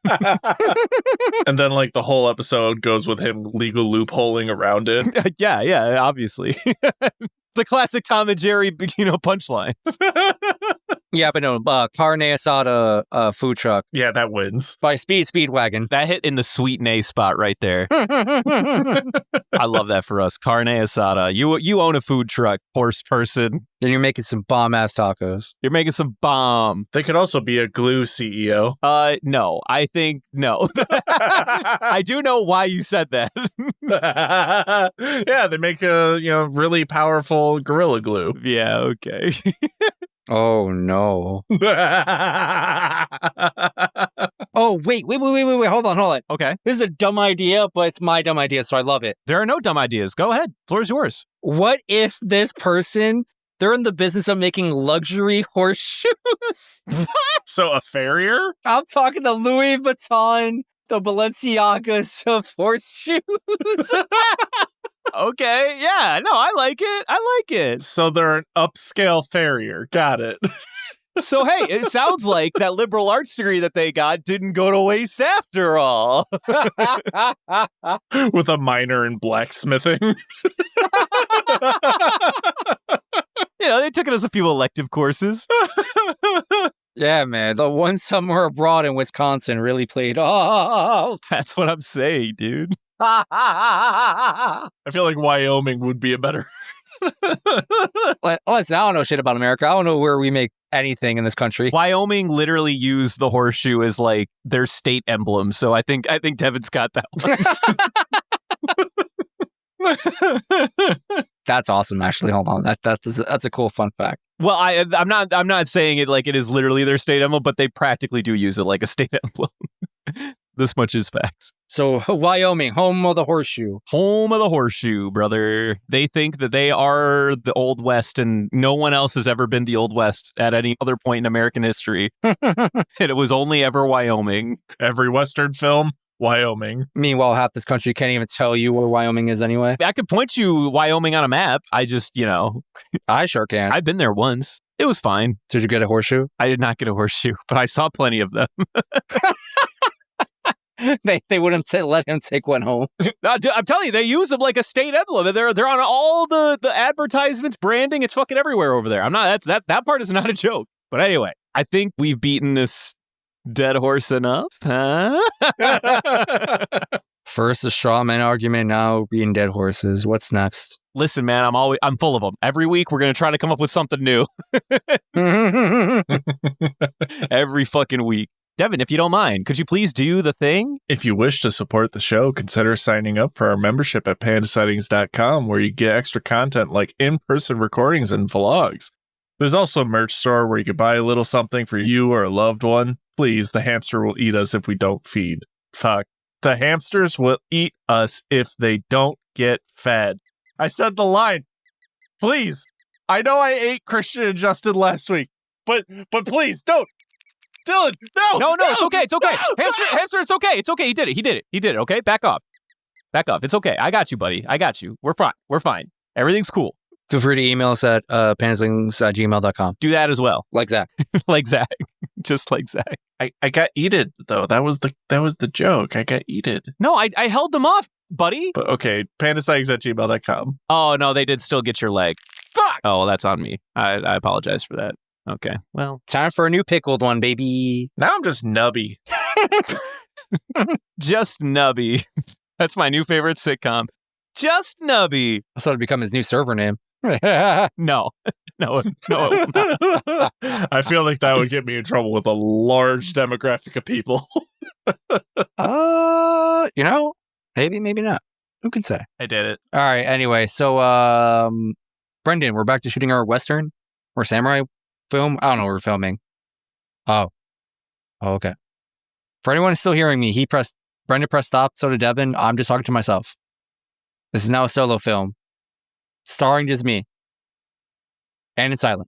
And then the whole episode goes with him legal loopholing around it. Yeah, obviously. The classic Tom and Jerry, punchlines. Yeah, but no, carne asada food truck. Yeah, that wins. By Speedwagon. That hit in the sweet nay spot right there. I love that for us. Carne asada. You own a food truck, horse person. Then you're making some bomb-ass tacos. You're making some bomb. They could also be a glue CEO. No. I think no. I do know why you said that. Yeah, they make a really powerful gorilla glue. Yeah, okay. Oh, no. Oh, wait. Hold on. Okay. This is a dumb idea, but it's my dumb idea, so I love it. There are no dumb ideas. Go ahead. Floor's yours. What if this person, they're in the business of making luxury horseshoes? So a farrier? I'm talking the Louis Vuitton, the Balenciagas of horseshoes. Okay, yeah, no, I like it. So they're an upscale farrier. Got it. So, hey, it sounds like that liberal arts degree that they got didn't go to waste after all. With a minor in blacksmithing. They took it as a few elective courses. Yeah, man, the one summer abroad in Wisconsin really played off. That's what I'm saying, dude. I feel like Wyoming would be a better Listen, I don't know shit about America. I don't know where we make anything in this country. Wyoming literally used the horseshoe as like their state emblem, so I think Devin's got that one. That's awesome, actually. Hold on, that's a cool fun fact. Well, I'm not saying it like it is literally their state emblem, but they practically do use it like a state emblem. This much is facts. So Wyoming, home of the horseshoe. Home of the horseshoe, brother. They think that they are the Old West, and no one else has ever been the Old West at any other point in American history. And it was only ever Wyoming. Every Western film, Wyoming. Meanwhile, half this country can't even tell you where Wyoming is anyway. I could point you Wyoming on a map. I just, I sure can. I've been there once. It was fine. Did you get a horseshoe? I did not get a horseshoe, but I saw plenty of them. They wouldn't let him take one home. No, dude, I'm telling you, they use them like a state emblem. They're on all the advertisements, branding. It's fucking everywhere over there. That part is not a joke. But anyway, I think we've beaten this dead horse enough, huh? First a straw man argument, now beating dead horses. What's next? Listen, man, I'm full of them. Every week we're gonna try to come up with something new. Every fucking week. Devin, if you don't mind, could you please do the thing? If you wish to support the show, consider signing up for our membership at pandasightings.com, where you get extra content like in-person recordings and vlogs. There's also a merch store where you can buy a little something for you or a loved one. Please, the hamster will eat us if we don't feed. Fuck. The hamsters will eat us if they don't get fed. I said the line. Please. I know I ate Christian and Justin last week, but please don't. Dylan, no, it's okay. Hamster, it's okay. It's okay. He did it. Okay, back up. It's okay. I got you, buddy. I got you. We're fine. Everything's cool. Feel free to email us at pandaslings@gmail.com. Do that as well. Like Zach. Like Zach. Just like Zach. I got eated though. That was the joke. I got eated. No, I held them off, buddy. But okay, pandasightings@gmail.com. Oh no, they did still get your leg. Fuck. Oh, that's on me. I apologize for that. Okay, well. Time for a new pickled one, baby. Now I'm just nubby. Just Nubby. That's my new favorite sitcom. Just Nubby. I thought it'd become his new server name. No, it will not. I feel like that would get me in trouble with a large demographic of people. Maybe, maybe not. Who can say? I did it. All right, anyway, so, Brendan, we're back to shooting our Western or samurai film. I don't know what we're filming. Oh, okay. For anyone who's still hearing me, Brendan pressed stop, so did Devin. I'm just talking to myself. This is now a solo film, starring just me. And it's silent.